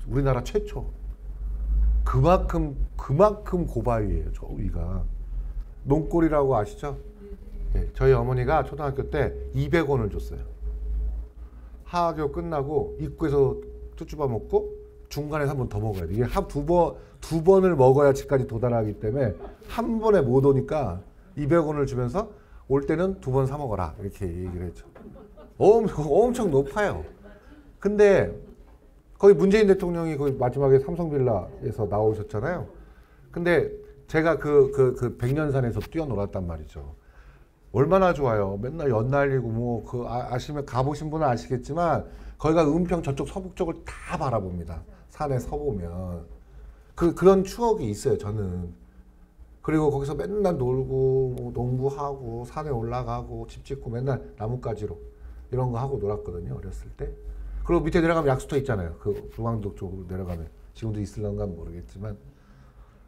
우리나라 최초. 그만큼 고바위예요. 저 위가. 논골이라고 아시죠? 네, 저희 어머니가 초등학교 때 200원을 줬어요. 하학교 끝나고 입구에서 쭈쭈바 먹고 중간에서 한 번 더 먹어야 돼. 이게 두 번을 먹어야 집까지 도달하기 때문에 한 번에 못 오니까 200원을 주면서 올 때는 2번 사 먹어라. 이렇게 얘기를 했죠. 엄청 높아요. 근데 거기 문재인 대통령이 거기 마지막에 삼성빌라에서 나오셨잖아요. 근데 제가 그 백년산에서 뛰어놀았단 말이죠. 얼마나 좋아요. 맨날 연날리고 아시면 가보신 분은 아시겠지만 거기가 은평 저쪽 서북 쪽을 다 바라봅니다. 산에 서보면 그런 추억이 있어요. 저는. 그리고 거기서 맨날 놀고 농구하고 산에 올라가고 집 짓고 맨날 나뭇가지로 이런 거 하고 놀았거든요. 어렸을 때. 그리고 밑에 내려가면 약수터 있잖아요. 그 중앙동 쪽으로 내려가면 지금도 있을런가는 모르겠지만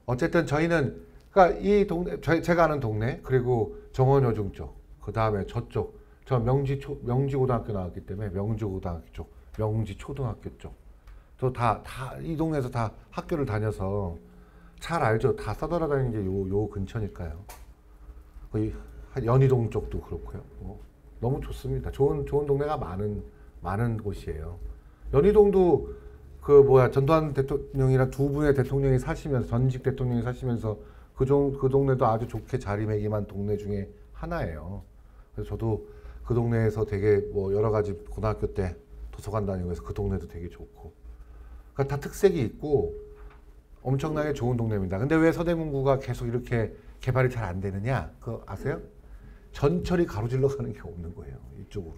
어쨌든 저희는 그러니까 이 동네 제가 아는 동네 그리고 정원여중 쪽 그 다음에 저쪽 저 명지고등학교 나왔기 때문에 명지고등학교 쪽 명지초등학교 쪽 저 다 이 동네에서 다 학교를 다녀서 잘 알죠. 다 써돌아다니는 게 요 근처니까요. 거의 연희동 쪽도 그렇고요. 너무 좋습니다. 좋은 동네가 많은 곳이에요. 연희동도 전두환 대통령이랑 두 분의 대통령이 사시면서 전직 대통령이 사시면서 그 동네도 아주 좋게 자리매김한 동네 중에 하나예요. 그래서 저도 그 동네에서 되게 여러 가지 고등학교 때 도서관 다니고 해서 그 동네도 되게 좋고. 그러니까 다 특색이 있고 엄청나게 좋은 동네입니다. 근데 왜 서대문구가 계속 이렇게 개발이 잘 안 되느냐? 그거 아세요? 전철이 가로질러 가는 게 없는 거예요. 이쪽으로.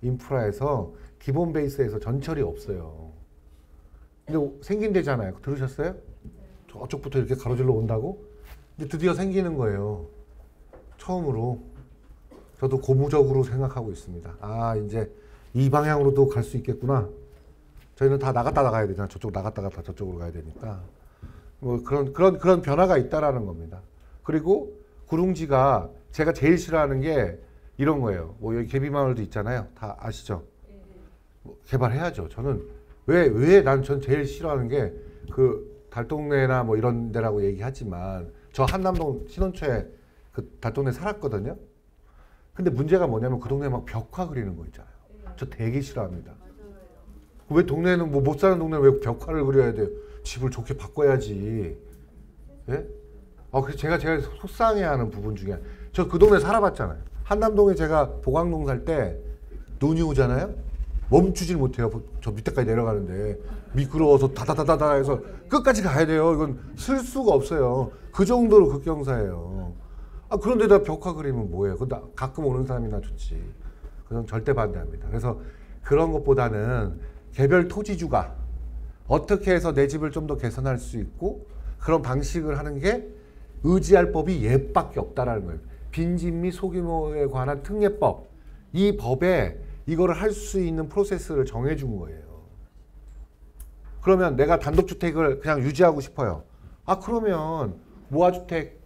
인프라에서 기본 베이스에서 전철이 없어요. 근데 생긴대잖아요. 들으셨어요? 저쪽부터 이렇게 가로질러 온다고? 근데 드디어 생기는 거예요. 처음으로. 저도 고무적으로 생각하고 있습니다. 아, 이제 이 방향으로도 갈 수 있겠구나. 저희는 다 나갔다 나가야 되잖아. 저쪽 나갔다가 다 저쪽으로 가야 되니까. 뭐 그런 변화가 있다라는 겁니다. 그리고 구룽지가 제가 제일 싫어하는 게 이런 거예요. 뭐 여기 개비마을도 있잖아요. 다 아시죠? 뭐 개발해야죠. 저는 전 제일 싫어하는 게 그 달동네나 뭐 이런 데라고 얘기하지만 저 한남동 신혼초에 그 달동네 살았거든요. 근데 문제가 뭐냐면 그 동네에 막 벽화 그리는 거 있잖아요. 저 되게 싫어합니다. 왜 동네는 뭐 못 사는 동네는 왜 벽화를 그려야 돼요? 집을 좋게 바꿔야지. 예? 그래서 제가 속상해하는 부분 중에 저 그 동네 살아봤잖아요. 한남동에 제가 보강동 살 때 눈이 오잖아요. 멈추질 못해요. 저 밑에까지 내려가는데 미끄러워서 다다다다다 해서 끝까지 가야 돼요. 이건 쓸 수가 없어요. 그 정도로 극경사예요. 그런데다 벽화 그리면 뭐예요? 근데 가끔 오는 사람이나 좋지. 그건 절대 반대합니다. 그래서 그런 것보다는 개별 토지주가 어떻게 해서 내 집을 좀 더 개선할 수 있고 그런 방식을 하는 게 의지할 법이 얘밖에 없다라는 거예요. 빈집 및 소규모에 관한 특례법. 이 법에 이거를 할 수 있는 프로세스를 정해준 거예요. 그러면 내가 단독주택을 그냥 유지하고 싶어요. 그러면 모아주택,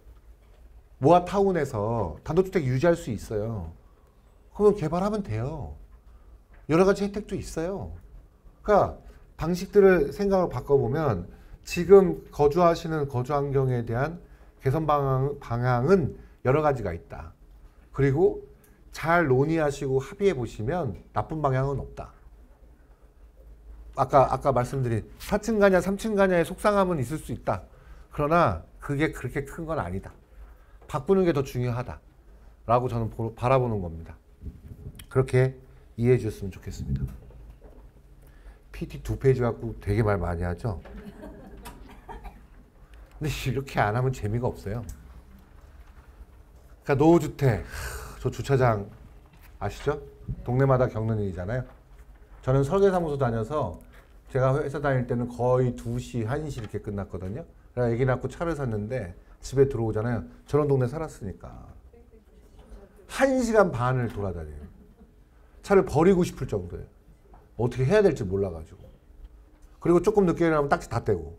모아타운에서 단독주택 유지할 수 있어요. 그러면 개발하면 돼요. 여러 가지 혜택도 있어요. 그러니까 방식들을 생각을 바꿔보면 지금 거주하시는 거주 환경에 대한 개선 방향은 여러 가지가 있다. 그리고 잘 논의하시고 합의해 보시면 나쁜 방향은 없다. 아까 말씀드린 4층 가냐 3층 가냐의 속상함은 있을 수 있다. 그러나 그게 그렇게 큰 건 아니다. 바꾸는 게 더 중요하다. 라고 저는 바라보는 겁니다. 그렇게 이해해 주셨으면 좋겠습니다. PT 2페이지 갖고 되게 말 많이 하죠? 근데 이렇게 안 하면 재미가 없어요. 그러니까 노후주택, 저 주차장 아시죠? 동네마다 겪는 일이잖아요. 저는 설계사무소 다녀서 제가 회사 다닐 때는 거의 2시, 1시 이렇게 끝났거든요. 그래서 애기 낳고 차를 샀는데 집에 들어오잖아요. 저런 동네 살았으니까 1시간 반을 돌아다녀요. 차를 버리고 싶을 정도예요. 어떻게 해야 될지 몰라가지고. 그리고 조금 늦게 일어나면 딱지 다 떼고.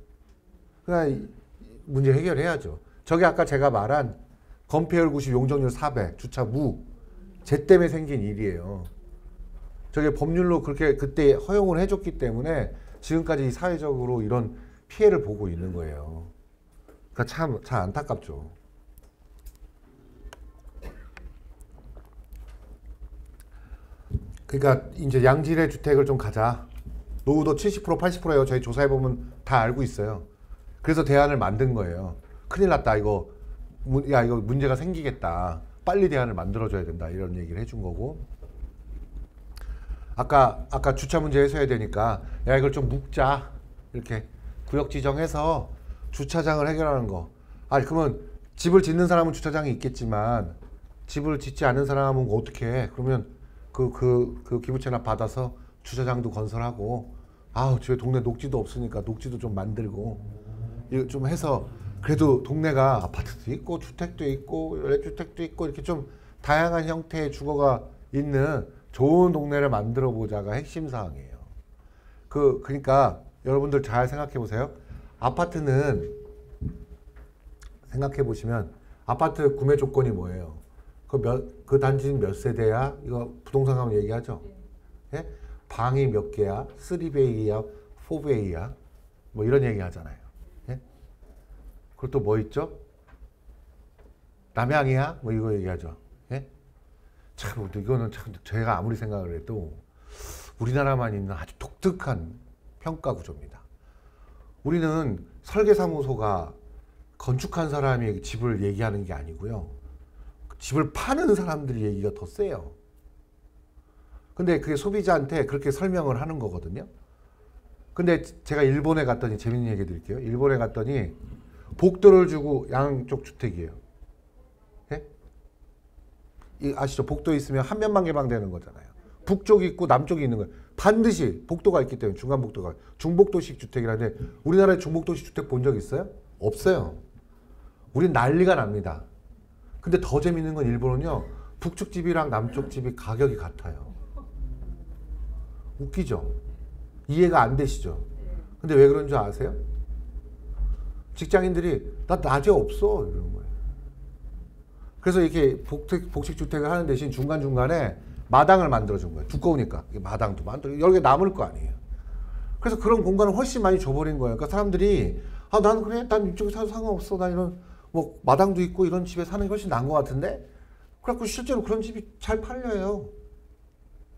그냥 문제 해결해야죠. 저게 아까 제가 말한 건폐율 90, 용적률 400, 주차 무. 쟤 때문에 생긴 일이에요. 저게 법률로 그렇게 그때 허용을 해줬기 때문에 지금까지 사회적으로 이런 피해를 보고 있는 거예요. 그러니까 참 안타깝죠. 그러니까 이제 양질의 주택을 좀 가자. 노후도 70%, 80%예요. 저희 조사해보면 다 알고 있어요. 그래서 대안을 만든 거예요. 큰일 났다. 이거 문제가 생기겠다. 빨리 대안을 만들어줘야 된다. 이런 얘기를 해준 거고. 아까 주차 문제 해소해야 되니까 야 이걸 좀 묶자. 이렇게 구역 지정해서 주차장을 해결하는 거. 그러면 집을 짓는 사람은 주차장이 있겠지만 집을 짓지 않은 사람은 어떻게 해? 그러면 그 기부채납 받아서 주차장도 건설하고 집에 동네 녹지도 없으니까 녹지도 좀 만들고 이거 좀 해서 그래도 동네가 아파트도 있고 주택도 있고 연립주택도 있고 이렇게 좀 다양한 형태의 주거가 있는 좋은 동네를 만들어 보자가 핵심 사항이에요. 그러니까 여러분들 잘 생각해 보세요. 아파트는 생각해 보시면 아파트 구매 조건이 뭐예요? 그 단지는 몇 세대야? 이거 부동산 가면 얘기하죠. 예? 방이 몇 개야? 3베이야? 4베이야? 뭐 이런 얘기 하잖아요. 예? 그리고 또 뭐 있죠? 남향이야? 뭐 이거 얘기하죠. 예? 참 이거는 참 제가 아무리 생각을 해도 우리나라만 있는 아주 독특한 평가 구조입니다. 우리는 설계사무소가 건축한 사람이 집을 얘기하는 게 아니고요. 집을 파는 사람들이 얘기가 더 세요. 근데 그게 소비자한테 그렇게 설명을 하는 거거든요. 근데 제가 일본에 갔더니 재밌는 얘기 드릴게요. 일본에 갔더니 복도를 주고 양쪽 주택이에요. 예? 아시죠? 복도 있으면 한 면만 개방되는 거잖아요. 북쪽이 있고 남쪽이 있는 거예요. 반드시 복도가 있기 때문에 중간 복도가 중복도식 주택이라는데 우리나라에 중복도식 주택 본 적 있어요? 없어요. 우린 난리가 납니다. 근데 더 재밌는 건 일본은요. 북쪽 집이랑 남쪽 집이 가격이 같아요. 웃기죠? 이해가 안 되시죠? 근데 왜 그런 줄 아세요? 직장인들이 나 낮에 없어 이러는 거예요. 그래서 이렇게 복식주택을 하는 대신 중간중간에 마당을 만들어준 거예요. 두꺼우니까 마당도 만들고 여러 개 남을 거 아니에요. 그래서 그런 공간을 훨씬 많이 줘버린 거예요. 그러니까 사람들이 아, 난 그래, 난 이쪽에 사도 상관없어. 난 이런 뭐 마당도 있고 이런 집에 사는 게 훨씬 나은 것 같은데. 그래갖고 실제로 그런 집이 잘 팔려요.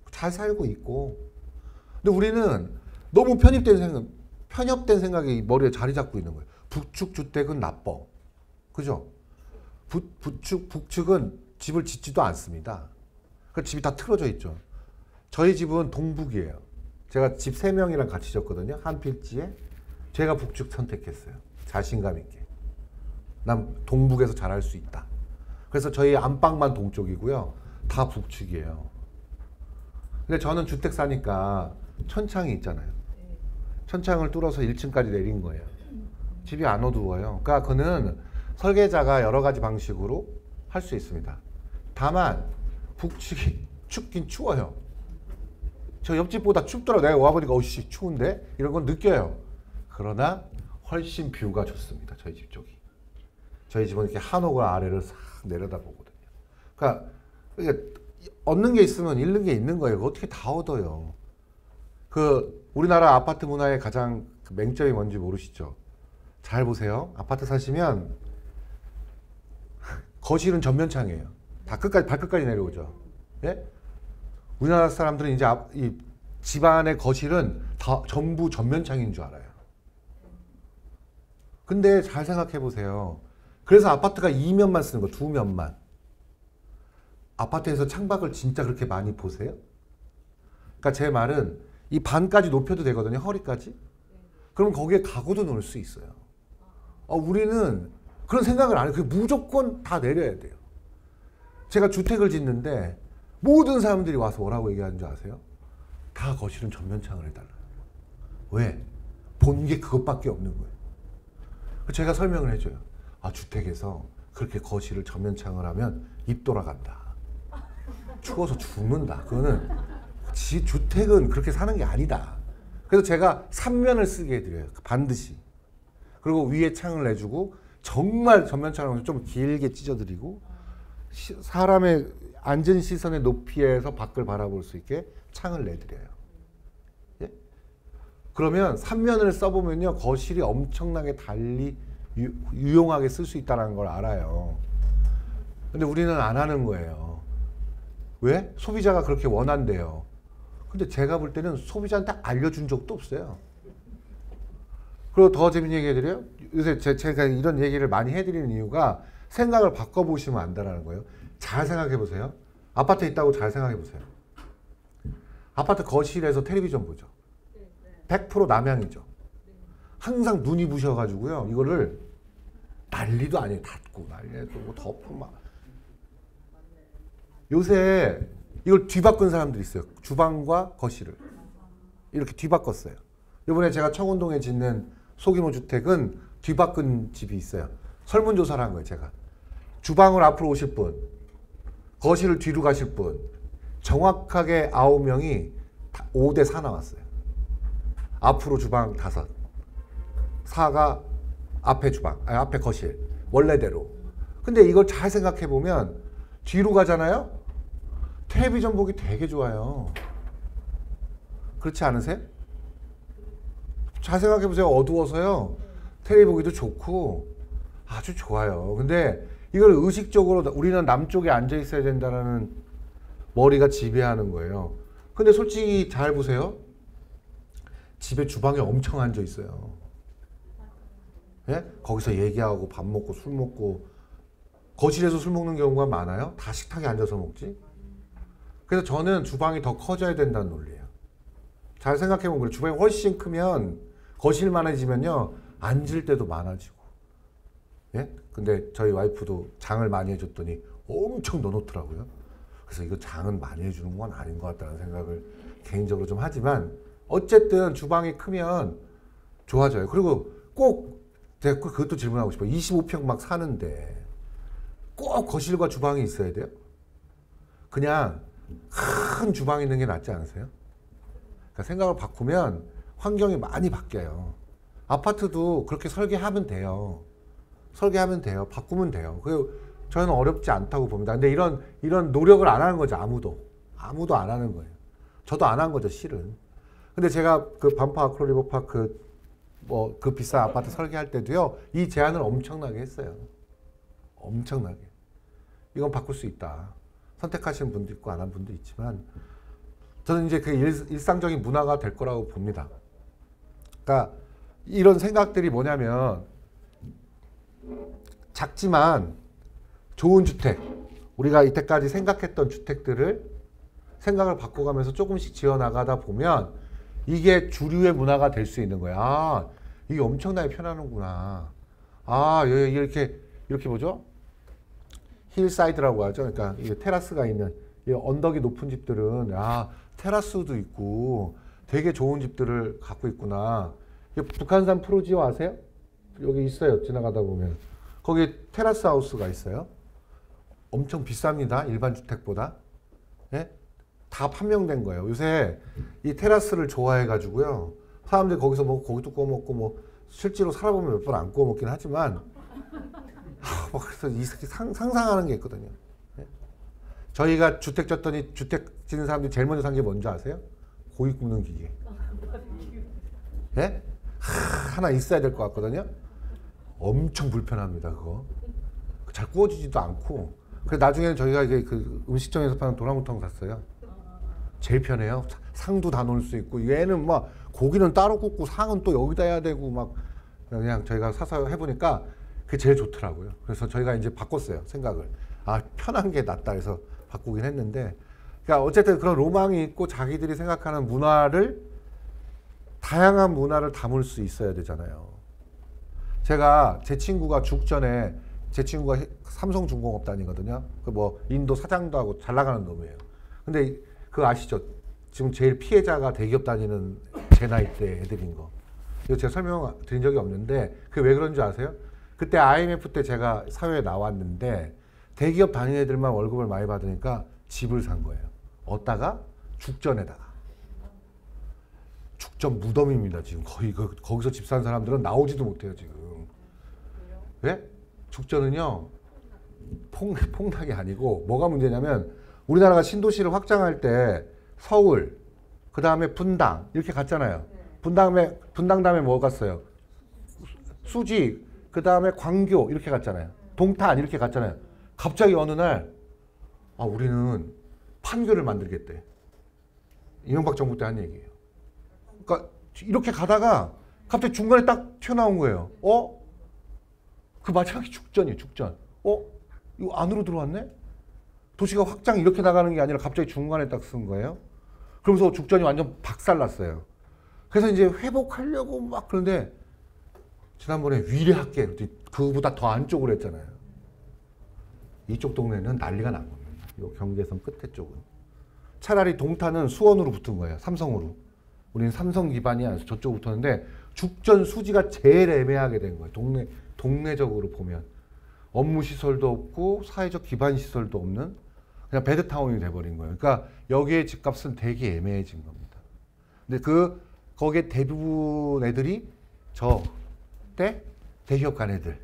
잘 살고 있고. 근데 우리는 너무 편협된 생각이 머리에 자리 잡고 있는 거예요. 북측 주택은 나빠. 그죠? 북측은 집을 짓지도 않습니다. 그 집이 다 틀어져 있죠. 저희 집은 동북이에요. 제가 집 3명이랑 같이 졌거든요. 한 필지에. 제가 북측 선택했어요. 자신감 있게. 난 동북에서 잘할 수 있다. 그래서 저희 안방만 동쪽이고요. 다 북측이에요. 근데 저는 주택 사니까 천창이 있잖아요. 천창을 뚫어서 1층까지 내린 거예요. 집이 안 어두워요. 그러니까 그는 설계자가 여러 가지 방식으로 할 수 있습니다. 다만 북측이 춥긴 추워요. 저 옆집보다 춥더라고. 내가 와보니까 어씨 추운데? 이런 건 느껴요. 그러나 훨씬 뷰가 좋습니다. 저희 집 쪽이. 저희 집은 이렇게 한옥을 아래를 싹 내려다보거든요. 그러니까 얻는 게 있으면 잃는 게 있는 거예요. 어떻게 다 얻어요. 우리나라 아파트 문화의 가장 맹점이 뭔지 모르시죠? 잘 보세요. 아파트 사시면 거실은 전면창이에요. 다 발끝까지 내려오죠. 예? 우리나라 사람들은 이제 이 집안의 거실은 다 전부 전면창인 줄 알아요. 근데 잘 생각해 보세요. 그래서 아파트가 2면만 쓰는 거, 2면만. 아파트에서 창밖을 진짜 그렇게 많이 보세요? 그러니까 제 말은 이 반까지 높여도 되거든요. 허리까지. 그럼 거기에 가구도 넣을 수 있어요. 우리는 그런 생각을 안 해요. 무조건 다 내려야 돼요. 제가 주택을 짓는데 모든 사람들이 와서 뭐라고 얘기하는 줄 아세요? 다 거실은 전면창을 해달라요. 왜? 본 게 그것밖에 없는 거예요. 제가 설명을 해줘요. 주택에서 그렇게 거실을 전면창을 하면 입 돌아간다. 추워서 죽는다. 그거는 주택은 그렇게 사는 게 아니다. 그래서 제가 3면을 쓰게 해드려요. 반드시. 그리고 위에 창을 내주고 정말 전면창을 좀 길게 찢어드리고 사람의 앉은 시선의 높이에서 밖을 바라볼 수 있게 창을 내드려요. 예? 그러면 3면을 써보면요. 거실이 엄청나게 달리 유용하게 쓸 수 있다는 걸 알아요. 근데 우리는 안 하는 거예요. 왜? 소비자가 그렇게 원한대요. 근데 제가 볼 때는 소비자한테 알려준 적도 없어요. 그리고 더 재밌는 얘기 해드려요. 요새 제가 이런 얘기를 많이 해드리는 이유가 생각을 바꿔보시면 안다라는 거예요. 잘 생각해 보세요. 아파트에 있다고 잘 생각해 보세요. 아파트 거실에서 텔레비전 보죠. 100% 남향이죠. 항상 눈이 부셔가지고요. 이거를 난리도 아니에요. 닫고 난리도 뭐 덮고 막. 요새 이걸 뒤바꾼 사람들이 있어요. 주방과 거실을 이렇게 뒤바꿨어요. 이번에 제가 청운동에 짓는 소규모 주택은 뒤바꾼 집이 있어요. 설문조사를 한 거예요. 제가 주방을 앞으로 오실 분, 거실을 뒤로 가실 분, 정확하게 9명이 5대 4 나왔어요. 앞으로 주방 5, 4가 앞에 주방, 앞에 거실 원래대로. 근데 이걸 잘 생각해 보면 뒤로 가잖아요. 텔레비전 보기 되게 좋아요. 그렇지 않으세요? 잘 생각해 보세요. 어두워서요. 텔레비 보기도 좋고 아주 좋아요. 근데 이걸 의식적으로 우리는 남쪽에 앉아 있어야 된다는 머리가 지배하는 거예요. 근데 솔직히 잘 보세요. 집에 주방에 엄청 앉아 있어요. 예? 거기서 얘기하고 밥 먹고 술 먹고 거실에서 술 먹는 경우가 많아요. 다 식탁에 앉아서 먹지. 그래서 저는 주방이 더 커져야 된다는 논리예요. 잘 생각해보면 그래요. 주방이 훨씬 크면 거실만해지면요. 앉을 때도 많아지고. 예? 근데 저희 와이프도 장을 많이 해줬더니 엄청 넣어놓더라고요. 그래서 이거 장은 많이 해주는 건 아닌 것 같다는 생각을 개인적으로 좀 하지만 어쨌든 주방이 크면 좋아져요. 그리고 꼭 제가 그것도 질문하고 싶어요. 25평 막 사는데 꼭 거실과 주방이 있어야 돼요? 그냥 큰 주방이 있는 게 낫지 않으세요? 그러니까 생각을 바꾸면 환경이 많이 바뀌어요. 아파트도 그렇게 설계하면 돼요. 설계하면 돼요. 바꾸면 돼요. 저는 어렵지 않다고 봅니다. 근데 이런 노력을 안 하는 거죠. 아무도 안 하는 거예요. 저도 안 한 거죠, 실은. 근데 제가 그 반포 아크로 리버파크 그 비싼 아파트 설계할 때도요, 이 제안을 엄청나게 했어요. 엄청나게. 이건 바꿀 수 있다. 선택하시는 분도 있고 안 한 분도 있지만, 저는 이제 그 일상적인 문화가 될 거라고 봅니다. 그러니까 이런 생각들이 뭐냐면, 작지만 좋은 주택, 우리가 이때까지 생각했던 주택들을 생각을 바꿔가면서 조금씩 지어나가다 보면 이게 주류의 문화가 될 수 있는 거야. 아, 이게 엄청나게 편하는구나. 아, 이렇게 뭐죠? 힐사이드라고 하죠. 그러니까 이게 테라스가 있는 이 언덕이 높은 집들은 테라스도 있고 되게 좋은 집들을 갖고 있구나. 북한산 프로지오 아세요? 여기 있어요. 지나가다 보면 거기 테라스 하우스가 있어요. 엄청 비쌉니다. 일반 주택보다. 예? 다 판명된 거예요. 요새 이 테라스를 좋아해 가지고요. 사람들이 거기서 뭐 고기도 구워 먹고 뭐 실제로 살아보면 몇 번 안 구워 먹긴 하지만 그래서 상상하는 게 있거든요. 예? 저희가 주택 졌더니 주택 짓는 사람들이 제일 먼저 산 게 뭔지 아세요? 고기 굽는 기계. 예? 하나 있어야 될 것 같거든요. 엄청 불편합니다, 그거. 잘 구워지지도 않고. 그래서 나중에는 저희가 이제 그 음식점에서 파는 도나무통 샀어요. 제일 편해요. 상도 다 놓을 수 있고, 얘는 막 고기는 따로 굽고 상은 또 여기다 해야 되고 막 그냥 저희가 사서 해보니까 그게 제일 좋더라고요. 그래서 저희가 이제 바꿨어요, 생각을. 편한 게 낫다 해서 바꾸긴 했는데, 그러니까 어쨌든 그런 로망이 있고 자기들이 생각하는 문화를, 다양한 문화를 담을 수 있어야 되잖아요. 제가 제 친구가 죽전에, 제 친구가 삼성중공업 다니거든요. 그 뭐 인도 사장도 하고 잘 나가는 놈이에요. 근데 그거 아시죠? 지금 제일 피해자가 대기업 다니는 제 나이 때 애들인 거. 이거 제가 설명 드린 적이 없는데 그게 왜 그런 줄 아세요? 그때 IMF 때 제가 사회에 나왔는데 대기업 다니는 애들만 월급을 많이 받으니까 집을 산 거예요. 어디다가? 죽전에다가. 죽전 무덤입니다. 지금 거의 거기서 집 산 사람들은 나오지도 못해요 지금. 왜? 죽전은요 폭락이 아니고 뭐가 문제냐면 우리나라가 신도시를 확장할 때 서울, 그 다음에 분당 이렇게 갔잖아요. 분당 다음에 뭐 갔어요? 수지, 그 다음에 광교 이렇게 갔잖아요. 동탄 이렇게 갔잖아요. 갑자기 어느 날 우리는 판교를 만들겠대. 이명박 정부 때 한 얘기예요. 그러니까 이렇게 가다가 갑자기 중간에 딱 튀어나온 거예요. 그 마지막이 죽전이에요. 죽전. 이거 안으로 들어왔네? 도시가 확장 이렇게 나가는 게 아니라 갑자기 중간에 딱 쓴 거예요. 그러면서 죽전이 완전 박살났어요. 그래서 이제 회복하려고 막 그런데 지난번에 위례학계 그보다 더 안쪽으로 했잖아요. 이쪽 동네는 난리가 난 겁니다. 이 경계선 끝에 쪽은. 차라리 동탄은 수원으로 붙은 거예요. 삼성으로. 우리는 삼성 기반이 아니라서 저쪽으로 붙었는데 죽전 수지가 제일 애매하게 된 거예요. 동네적으로 보면. 업무 시설도 없고 사회적 기반 시설도 없는 그냥 베드타운이 돼버린 거예요. 그러니까 여기에 집값은 되게 애매해진 겁니다. 근데 거기에 대부분 애들이 저 때 대기업 간 애들,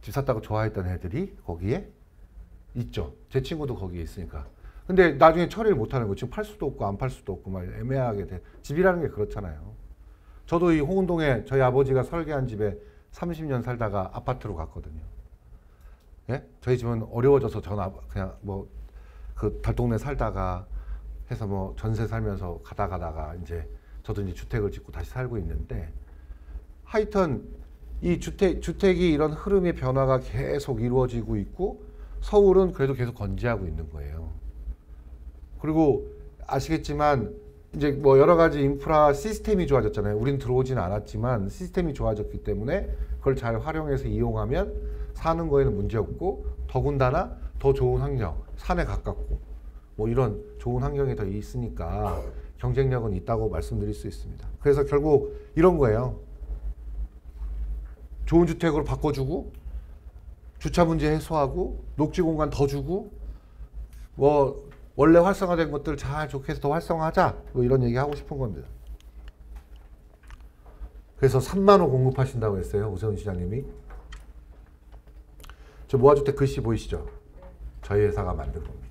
집 샀다고 좋아했던 애들이 거기에 있죠. 제 친구도 거기에 있으니까. 근데 나중에 처리를 못하는 거 지금 팔 수도 없고 안 팔 수도 없고 막 애매하게 돼. 집이라는 게 그렇잖아요. 저도 이 홍은동에 저희 아버지가 설계한 집에 30년 살다가 아파트로 갔거든요. 예? 저희 집은 어려워져서 저는 그냥 뭐 그 달동네 살다가 해서 뭐 전세 살면서 가다가 이제 저도 이제 주택을 짓고 다시 살고 있는데 하여튼 이 주택이 이런 흐름의 변화가 계속 이루어지고 있고 서울은 그래도 계속 건재하고 있는 거예요. 그리고 아시겠지만 이제 뭐 여러 가지 인프라 시스템이 좋아졌잖아요. 우린 들어오지는 않았지만 시스템이 좋아졌기 때문에 그걸 잘 활용해서 이용하면 사는 거에는 문제 없고 더군다나 더 좋은 환경, 산에 가깝고 뭐 이런 좋은 환경이 더 있으니까 경쟁력은 있다고 말씀드릴 수 있습니다. 그래서 결국 이런 거예요. 좋은 주택으로 바꿔주고 주차 문제 해소하고 녹지 공간 더 주고 뭐 원래 활성화된 것들 잘 좋게 해서 더 활성화하자 뭐 이런 얘기 하고 싶은 겁니다. 그래서 3만 호 공급하신다고 했어요. 오세훈 시장님이. 저 모아주택 글씨 보이시죠? 저희 회사가 만든 겁니다.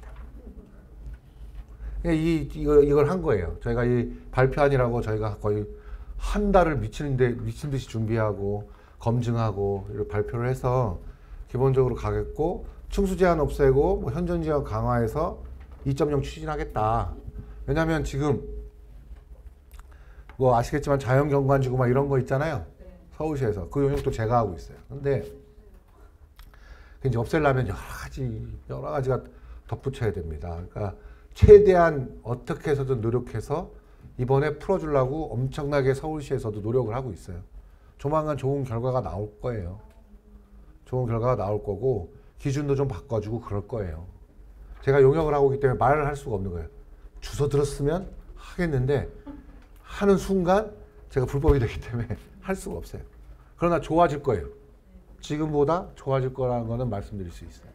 이걸 한 거예요. 저희가 이 발표안이라고 저희가 거의 한 달을 미친 듯이 준비하고 검증하고 이렇게 발표를 해서 기본적으로 가겠고 층수 제한 없애고 뭐 현존 지역 강화해서 2.0 추진하겠다. 왜냐하면 지금 뭐 아시겠지만 자연경관지구 막 이런 거 있잖아요. 서울시에서 그 용역도 제가 하고 있어요. 근데 이제 없애려면 여러 가지가 덧붙여야 됩니다. 그러니까 최대한 어떻게 해서든 노력해서 이번에 풀어주려고 엄청나게 서울시에서도 노력을 하고 있어요. 조만간 좋은 결과가 나올 거예요. 좋은 결과가 나올 거고 기준도 좀 바꿔주고 그럴 거예요. 제가 용역을 하고 있기 때문에 말을 할 수가 없는 거예요. 주소 들었으면 하겠는데 하는 순간 제가 불법이 되기 때문에 할 수가 없어요. 그러나 좋아질 거예요. 지금보다 좋아질 거라는 거는 말씀드릴 수 있어요.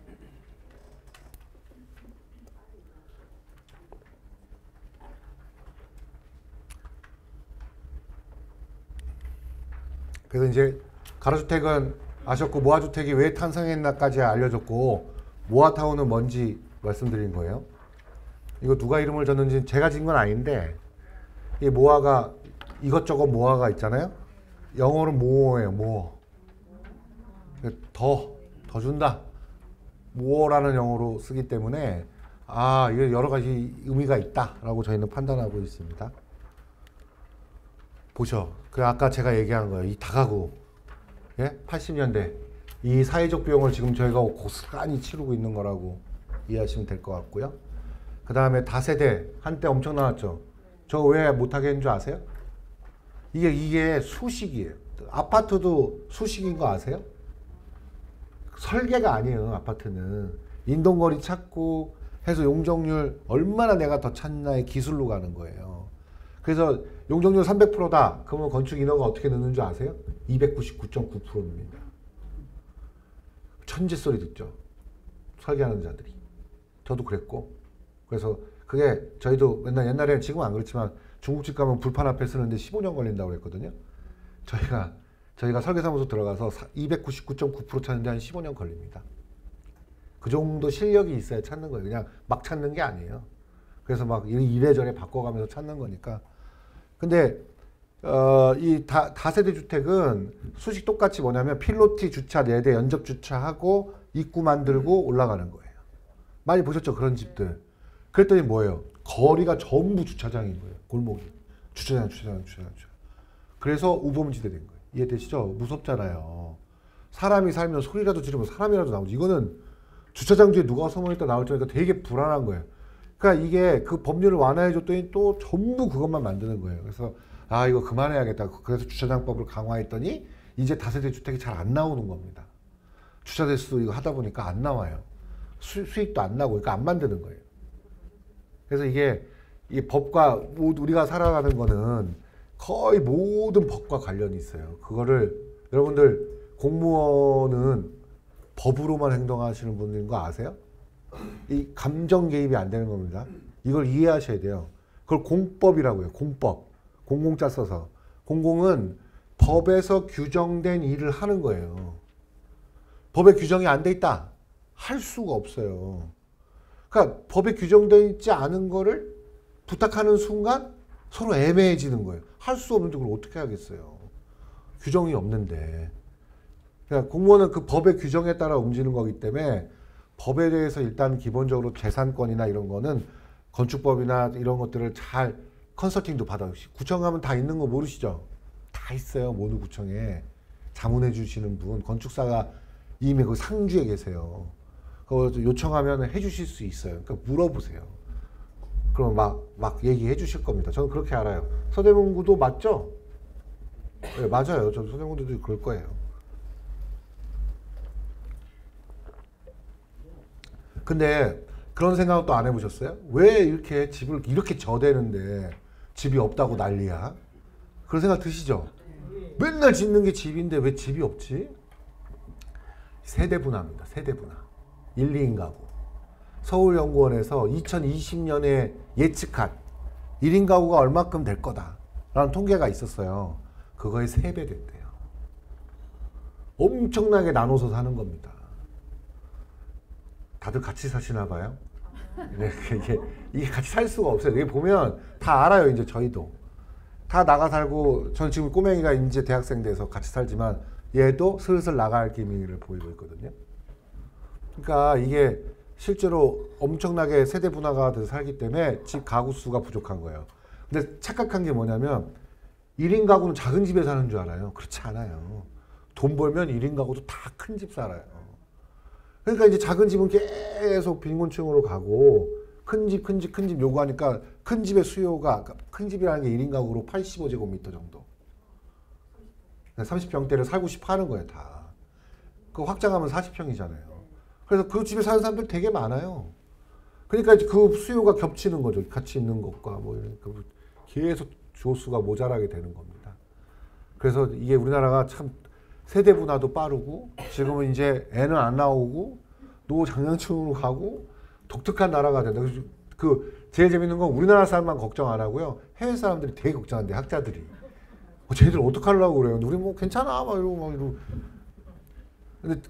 그래서 이제 가로주택은 아셨고 모아주택이 왜 탄생했나까지 알려줬고 모아타운은 뭔지 말씀드린 거예요. 이거 누가 이름을 줬는지 제가 진 건 아닌데 이 모아가 이것저것 모아가 있잖아요. 영어로 모어예요. 모어. 더 준다. 모어라는 영어로 쓰기 때문에 이게 여러 가지 의미가 있다라고 저희는 판단하고 있습니다. 보셔. 그 아까 제가 얘기한 거예요. 이 다가구. 예? 80년대. 이 사회적 비용을 지금 저희가 고스란히 치르고 있는 거라고 이해하시면 될 것 같고요. 그 다음에 다세대. 한때 엄청 나왔죠. 저 왜 못하게 했는 줄 아세요? 이게 수식이에요. 아파트도 수식인 거 아세요? 설계가 아니에요. 아파트는. 인동거리 찾고 해서 용적률 얼마나 내가 더 찾나의 기술로 가는 거예요. 그래서 용적률 300%다. 그러면 건축 인허가 어떻게 넣는 줄 아세요? 299.9%입니다. 천재 소리 듣죠. 설계하는 자들이. 저도 그랬고. 그래서 그게 저희도 맨날 옛날에는 지금 안 그렇지만 중국집 가면 불판 앞에 쓰는데 15년 걸린다고 그랬거든요. 저희가 설계사무소 들어가서 299.9% 찾는데 한 15년 걸립니다. 그 정도 실력이 있어야 찾는 거예요. 그냥 막 찾는 게 아니에요. 그래서 막 이래저래 바꿔가면서 찾는 거니까. 근데 이 다세대 주택은 수식 똑같이 뭐냐면 필로티 주차 4대 연접 주차하고 입구 만들고 올라가는 거예요. 많이 보셨죠? 그런 집들. 그랬더니 뭐예요? 거리가 전부 주차장인 거예요. 골목이. 주차장. 그래서 우범지대 된 거예요. 이해되시죠? 무섭잖아요. 사람이 살면 소리라도 지르면 사람이라도 나오지. 이거는 주차장주에 누가 소문있다 나올 테니까 되게 불안한 거예요. 그러니까 이게 그 법률을 완화해줬더니 또 전부 그것만 만드는 거예요. 그래서 이거 그만해야겠다. 그래서 주차장법을 강화했더니 이제 다세대 주택이 잘 안 나오는 겁니다. 주차 대수도 이거 하다 보니까 안 나와요. 수익도 안 나고 그러니까 안 만드는 거예요. 그래서 이게 이 법과 우리가 살아가는 거는 거의 모든 법과 관련이 있어요. 그거를 여러분들 공무원은 법으로만 행동하시는 분들인 거 아세요? 이 감정 개입이 안 되는 겁니다. 이걸 이해하셔야 돼요. 그걸 공법이라고 해요. 공법. 공공자 써서. 공공은 법에서 규정된 일을 하는 거예요. 법에 규정이 안 돼 있다. 할 수가 없어요. 그러니까 법에 규정되어 있지 않은 거를 부탁하는 순간 서로 애매해지는 거예요. 할 수 없는데 그걸 어떻게 하겠어요. 규정이 없는데. 그러니까 공무원은 그 법의 규정에 따라 움직이는 거기 때문에 법에 대해서 일단 기본적으로 재산권이나 이런 거는 건축법이나 이런 것들을 잘 컨설팅도 받아요. 구청 가면 다 있는 거 모르시죠? 다 있어요. 모든 구청에. 자문해 주시는 분. 건축사가 이미 그 상주에 계세요. 그거 요청하면 해주실 수 있어요. 그러니까 물어보세요. 그럼 막 얘기해 주실 겁니다. 저는 그렇게 알아요. 서대문구도 맞죠? 네, 맞아요. 저 서대문구도 그럴 거예요. 근데 그런 생각은 또 안 해보셨어요? 왜 이렇게 집을 이렇게 저대는데 집이 없다고 난리야? 그런 생각 드시죠? 맨날 짓는 게 집인데 왜 집이 없지? 세대분화입니다. 세대분화. 1, 2인 가구. 서울연구원에서 2020년에 예측한 1인 가구가 얼마큼 될 거다라는 통계가 있었어요. 그거의 3배 된대요. 엄청나게 나눠서 사는 겁니다. 다들 같이 사시나 봐요? 네, 이게 같이 살 수가 없어요. 이게 보면 다 알아요. 이제 저희도. 다 나가 살고, 저는 지금 꼬맹이가 이제 대학생 돼서 같이 살지만 얘도 슬슬 나갈 기미를 보이고 있거든요. 그러니까 이게 실제로 엄청나게 세대 분화가 돼서 살기 때문에 집 가구 수가 부족한 거예요. 근데 착각한 게 뭐냐면 1인 가구는 작은 집에 사는 줄 알아요. 그렇지 않아요. 돈 벌면 1인 가구도 다 큰 집 살아요. 그러니까 이제 작은 집은 계속 빈곤층으로 가고 큰 집 요구하니까 큰 집의 수요가, 큰 집이라는 게 1인 가구로 85제곱미터 정도. 30평대를 살고 싶어 하는 거예요, 다. 그 확장하면 40평이잖아요. 그래서 그 집에 사는 사람들 되게 많아요. 그러니까 그 수요가 겹치는 거죠. 같이 있는 것과 뭐 이러니까 계속 조수가 모자라게 되는 겁니다. 그래서 이게 우리나라가 참 세대 분화도 빠르고 지금은 이제 애는 안 나오고 노장년층으로 가고 독특한 나라가 된다. 그 제일 재밌는 건 우리나라 사람만 걱정 안 하고요. 해외 사람들이 되게 걱정한대, 학자들이. 쟤들 어떡하려고 그래요? 우리 뭐 괜찮아 막 이러고. 근데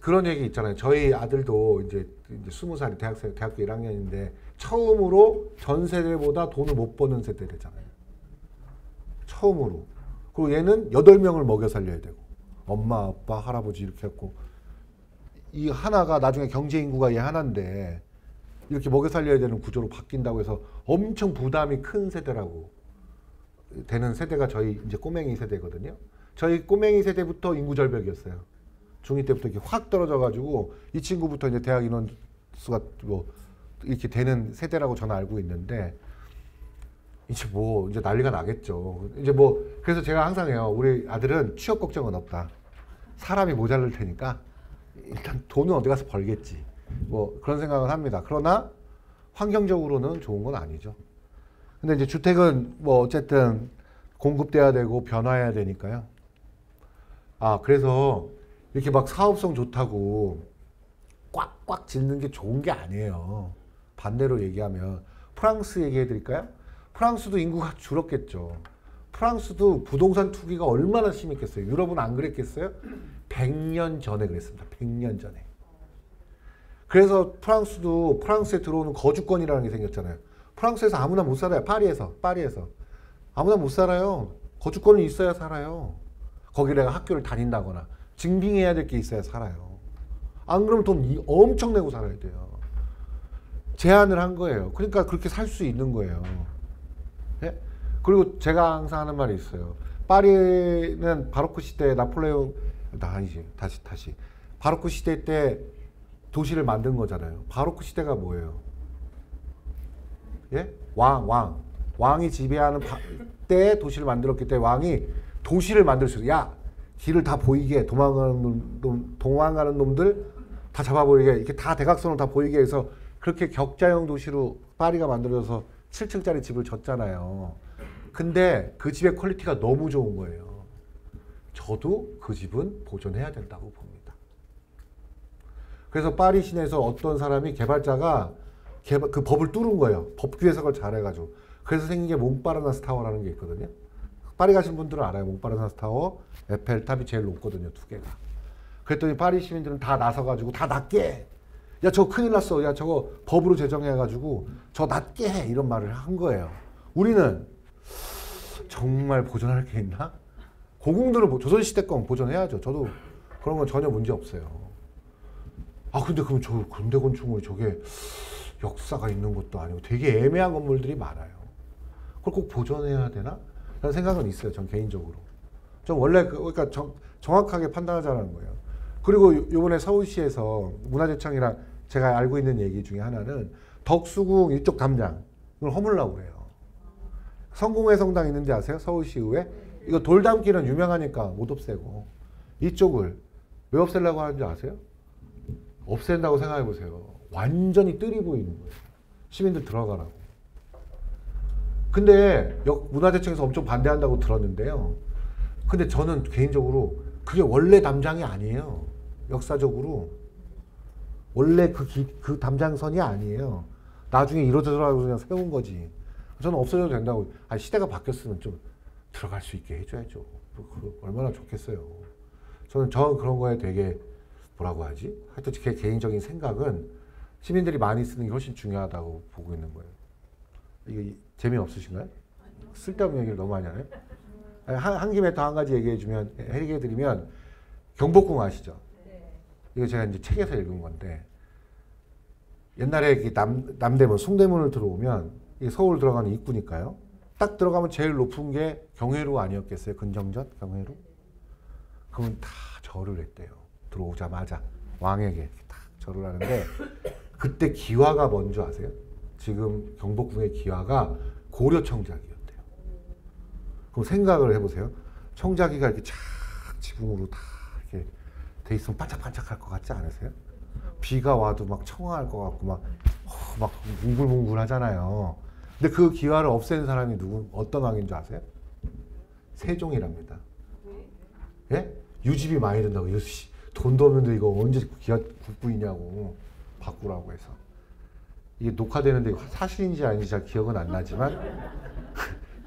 그런 얘기 있잖아요. 저희 아들도 이제 20살이 대학교 1학년인데 처음으로 전 세대보다 돈을 못 버는 세대잖아요. 처음으로. 그리고 얘는 8명을 먹여 살려야 되고 엄마, 아빠, 할아버지 이렇게 했고 이 하나가 나중에 경제 인구가 얘 하나인데 이렇게 먹여 살려야 되는 구조로 바뀐다고 해서 엄청 부담이 큰 세대라고 되는 세대가 저희 이제 꼬맹이 세대거든요. 저희 꼬맹이 세대부터 인구 절벽이었어요. 중2 때부터 이렇게 확 떨어져가지고 이 친구부터 이제 대학 인원 수가 뭐 이렇게 되는 세대라고 저는 알고 있는데 이제 뭐 이제 난리가 나겠죠. 이제 뭐 그래서 제가 항상 해요. 우리 아들은 취업 걱정은 없다. 사람이 모자랄 테니까 일단 돈은 어디 가서 벌겠지. 뭐 그런 생각을 합니다. 그러나 환경적으로는 좋은 건 아니죠. 근데 이제 주택은 뭐 어쨌든 공급돼야 되고 변화해야 되니까요. 아, 그래서 이렇게 막 사업성 좋다고 꽉꽉 짓는 게 좋은 게 아니에요. 반대로 얘기하면 프랑스 얘기해 드릴까요? 프랑스도 인구가 줄었겠죠. 프랑스도 부동산 투기가 얼마나 심했겠어요. 유럽은 안 그랬겠어요? 100년 전에 그랬습니다. 100년 전에. 그래서 프랑스도 프랑스에 들어오는 거주권이라는 게 생겼잖아요. 프랑스에서 아무나 못 살아요. 파리에서. 아무나 못 살아요. 거주권이 있어야 살아요. 거기 내가 학교를 다닌다거나 증빙해야 될 게 있어야 살아요. 안 그러면 돈 엄청 내고 살아야 돼요. 제한을 한 거예요. 그러니까 그렇게 살 수 있는 거예요. 예? 그리고 제가 항상 하는 말이 있어요. 파리는 바로크 시대 나폴레옹 아니지 다시 바로크 시대 때 도시를 만든 거잖아요. 바로크 시대가 뭐예요? 예? 왕이 지배하는 때 도시를 만들었기 때문에 왕이 도시를 만들 수 있어요. 야, 길을 다 보이게 도망가는 놈들 다 잡아버리게 이렇게 다 대각선으로 다 보이게 해서 그렇게 격자형 도시로 파리가 만들어져서 7층짜리 집을 졌잖아요. 근데 그 집의 퀄리티가 너무 좋은 거예요. 저도 그 집은 보존해야 된다고 봅니다. 그래서 파리 시내에서 어떤 사람이 개발자가 그 법을 뚫은 거예요. 법규 해석을 잘해가지고. 그래서 생긴 게 몽파르나스 타워라는 게 있거든요. 파리 가신 분들은 알아요. 몽파르나스 타워, 에펠탑이 제일 높거든요. 2개가. 그랬더니 파리 시민들은 다 나서가지고 다 낮게 야, 저거 큰일 났어. 야, 저거 법으로 제정해가지고 저 낮게 해. 이런 말을 한 거예요. 우리는 정말 보존할 게 있나? 고궁들은 조선시대 건 보존해야죠. 저도 그런 건 전혀 문제 없어요. 아, 근데 그럼 저 근대 건축물이 저게 역사가 있는 것도 아니고 되게 애매한 건물들이 많아요. 그걸 꼭 보존해야 되나? 라는 생각은 있어요. 전 개인적으로. 좀 원래 그러니까 정확하게 판단하자는 거예요. 그리고 요번에 서울시에서 문화재청이랑 제가 알고 있는 얘기 중에 하나는 덕수궁 이쪽 담장을 허물라고 그래요. 성공회 성당 있는지 아세요? 서울시의회? 이거 돌담길은 유명하니까 못 없애고 이쪽을 왜 없애려고 하는지 아세요? 없앤다고 생각해 보세요. 완전히 뜰이 보이는 거예요. 시민들 들어가라고. 근데 문화재청에서 엄청 반대한다고 들었는데요. 근데 저는 개인적으로 그게 원래 담장이 아니에요. 역사적으로. 원래 그 담장선이 아니에요. 나중에 이러저러라고 그냥 세운 거지. 저는 없어져도 된다고. 아니, 시대가 바뀌었으면 좀 들어갈 수 있게 해줘야죠. 얼마나 좋겠어요. 저는 그런 거에 되게 뭐라고 하지? 하여튼 제 개인적인 생각은 시민들이 많이 쓰는 게 훨씬 중요하다고 보고 있는 거예요. 이게 재미없으신가요? 쓸데없는 얘기를 너무 많이 하네. 한 김에 더 한 가지 얘기해 드리면 경복궁 아시죠? 이거 제가 이제 책에서 읽은 건데 옛날에 남대문, 숭대문을 들어오면 서울 들어가는 입구니까요. 딱 들어가면 제일 높은 게 경회로 아니었겠어요? 근정전 경회로? 그러면 다 절을 했대요. 들어오자마자 왕에게 딱 절을 하는데 그때 기와가 뭔지 아세요? 지금 경복궁의 기와가 고려 청자기였대요. 그럼 생각을 해보세요. 청자기가 이렇게 착 지붕으로 다 이렇게 돼 있으면 반짝반짝할 것 같지 않으세요? 비가 와도 막 청아할 것 같고 막 뭉글뭉글 하잖아요. 근데 그 기와를 없앤 사람이 어떤 왕인 줄 아세요? 세종이랍니다. 예? 유지비 많이 든다고. 이거 돈도 없는데 이거 언제 기와 국부이냐고 바꾸라고 해서. 이게 녹화되는데 사실인지 아닌지 잘 기억은 안 나지만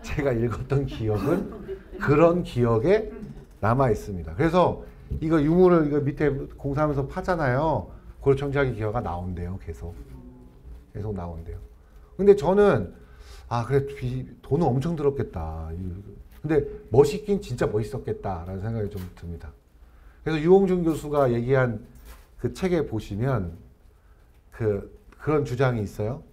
제가 읽었던 기억은 그런 기억에 남아 있습니다. 그래서 이거 유물을 이거 밑에 공사하면서 파잖아요. 고려청자기 기와가 나온대요. 계속 나온대요. 근데 저는 그래 돈은 엄청 들었겠다. 근데 멋있긴 진짜 멋있었겠다라는 생각이 좀 듭니다. 그래서 유홍준 교수가 얘기한 그 책에 보시면 그런 주장이 있어요.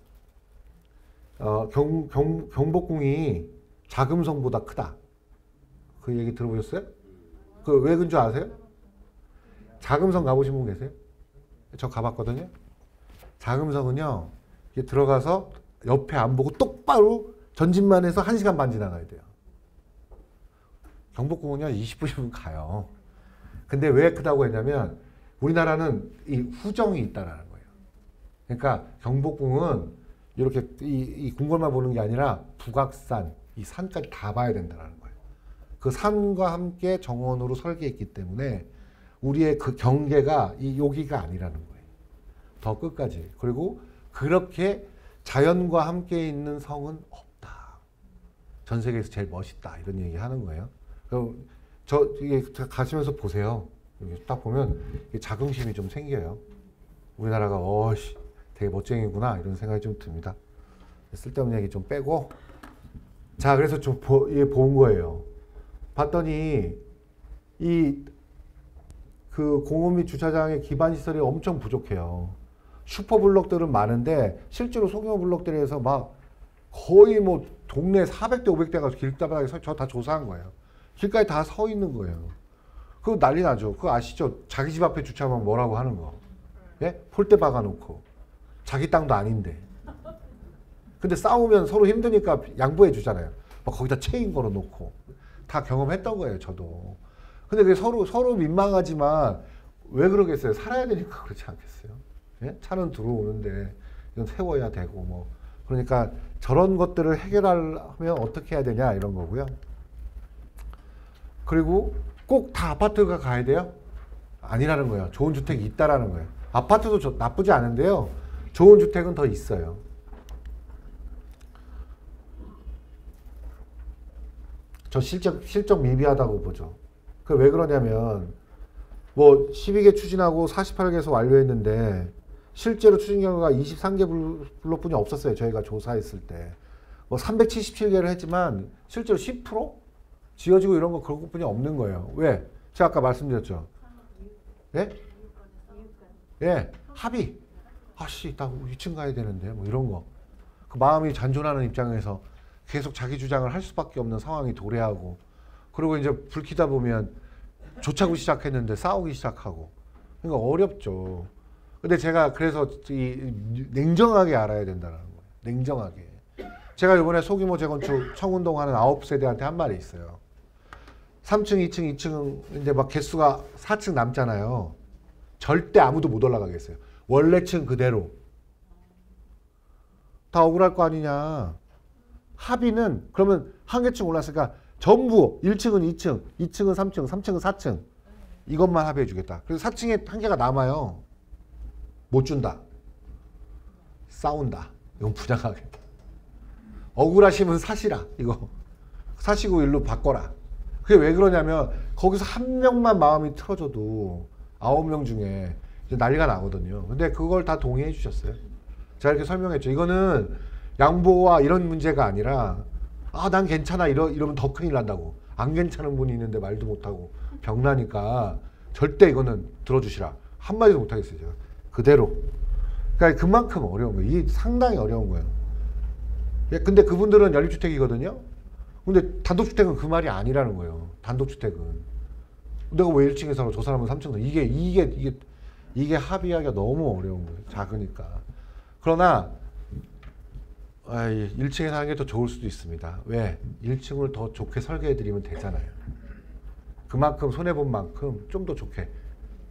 경복궁이 자금성보다 크다. 그 얘기 들어보셨어요? 그 왜 그런 줄 아세요? 자금성 가보신 분 계세요? 저 가봤거든요. 자금성은요, 들어가서 옆에 안 보고 똑바로 전진만 해서 1시간 반 지나가야 돼요. 경복궁은요, 20분이면 가요. 근데 왜 크다고 했냐면, 우리나라는 이 후정이 있다라는 거예요. 그러니까 경복궁은 이렇게 이 궁궐만 보는 게 아니라 북악산, 이 산까지 다 봐야 된다는 거예요. 그 산과 함께 정원으로 설계했기 때문에 우리의 그 경계가 여기가 아니라는 거예요. 더 끝까지. 그리고 그렇게 자연과 함께 있는 성은 없다. 전 세계에서 제일 멋있다. 이런 얘기 하는 거예요. 이게 가시면서 보세요. 딱 보면 자긍심이 좀 생겨요. 우리나라가 되게 멋쟁이구나 이런 생각이 좀 듭니다. 쓸데없는 얘기 좀 빼고. 자, 그래서 좀 본 거예요. 봤더니 그 공원 및 주차장의 기반 시설이 엄청 부족해요. 슈퍼블록들은 많은데 실제로 소규모 블록들에서 막 거의 뭐 동네 400대 500대가 길바닥에 저 다 조사한 거예요. 길가에 다 서 있는 거예요. 그거 난리 나죠. 그거 아시죠? 자기 집 앞에 주차하면 뭐라고 하는 거. 예? 폴대 박아놓고. 자기 땅도 아닌데. 근데 싸우면 서로 힘드니까 양보해 주잖아요. 막 거기다 체인 걸어놓고. 다 경험했던 거예요, 저도. 근데 그게 서로 민망하지만 왜 그러겠어요? 살아야 되니까 그렇지 않겠어요? 예? 차는 들어오는데 이건 세워야 되고 뭐. 그러니까 저런 것들을 해결하려면 어떻게 해야 되냐 이런 거고요. 그리고 꼭 다 아파트가 가야 돼요? 아니라는 거예요. 좋은 주택이 있다라는 거예요. 아파트도 나쁘지 않은데요. 좋은 주택은 더 있어요. 저 실적 미비하다고 보죠. 그 왜 그러냐면 뭐 12개 추진하고 48개에서 완료했는데 실제로 추진 결과가 23개 블록뿐이 없었어요. 저희가 조사했을 때. 뭐 377개를 했지만 실제로 10% 지어지고 이런 거 그런 것뿐이 없는 거예요. 왜? 제가 아까 말씀드렸죠. 예? 예, 합의. 나 2층 가야 되는데 뭐 이런 거. 그 마음이 잔존하는 입장에서 계속 자기 주장을 할 수밖에 없는 상황이 도래하고, 그리고 이제 불 켜다 보면 조차고 시작했는데 싸우기 시작하고. 그러니까 어렵죠. 근데 제가 그래서 냉정하게 알아야 된다는 거예요. 냉정하게. 제가 이번에 소규모 재건축 청운동 하는 9세대한테 한 말이 있어요. 3층, 2층 이제 막 개수가 4층 남잖아요. 절대 아무도 못 올라가겠어요. 원래 층 그대로. 다 억울할 거 아니냐. 합의는 그러면 한 개층 올랐으니까 전부 1층은 2층, 2층은 3층, 3층은 4층. 이것만 합의해 주겠다. 그래서 4층에 한 개가 남아요. 못 준다. 싸운다. 이건 부장하겠다. 억울하시면 사시라. 이거. 사시고 일로 바꿔라. 그게 왜 그러냐면 거기서 한 명만 마음이 틀어져도 9명 중에 이제 난리가 나거든요. 근데 그걸 다 동의해 주셨어요. 제가 이렇게 설명했죠. 이거는 양보와 이런 문제가 아니라 난 괜찮아 이러면 더 큰일 난다고. 안 괜찮은 분이 있는데 말도 못하고 병나니까 절대 이거는 들어주시라. 한마디도 못하겠어요. 제가. 그대로. 그러니까 그만큼 어려운 거예요. 이게 상당히 어려운 거예요. 근데 그분들은 연립주택이거든요. 근데 단독주택은 그 말이 아니라는 거예요. 단독주택은. 내가 왜 1층에 살아? 저 사람은 3층 살아. 이게 합의하기가 너무 어려운 거예요. 작으니까. 그러나 1층에 사는 게 더 좋을 수도 있습니다. 왜? 1층을 더 좋게 설계해드리면 되잖아요. 그만큼 손해본 만큼 좀 더 좋게.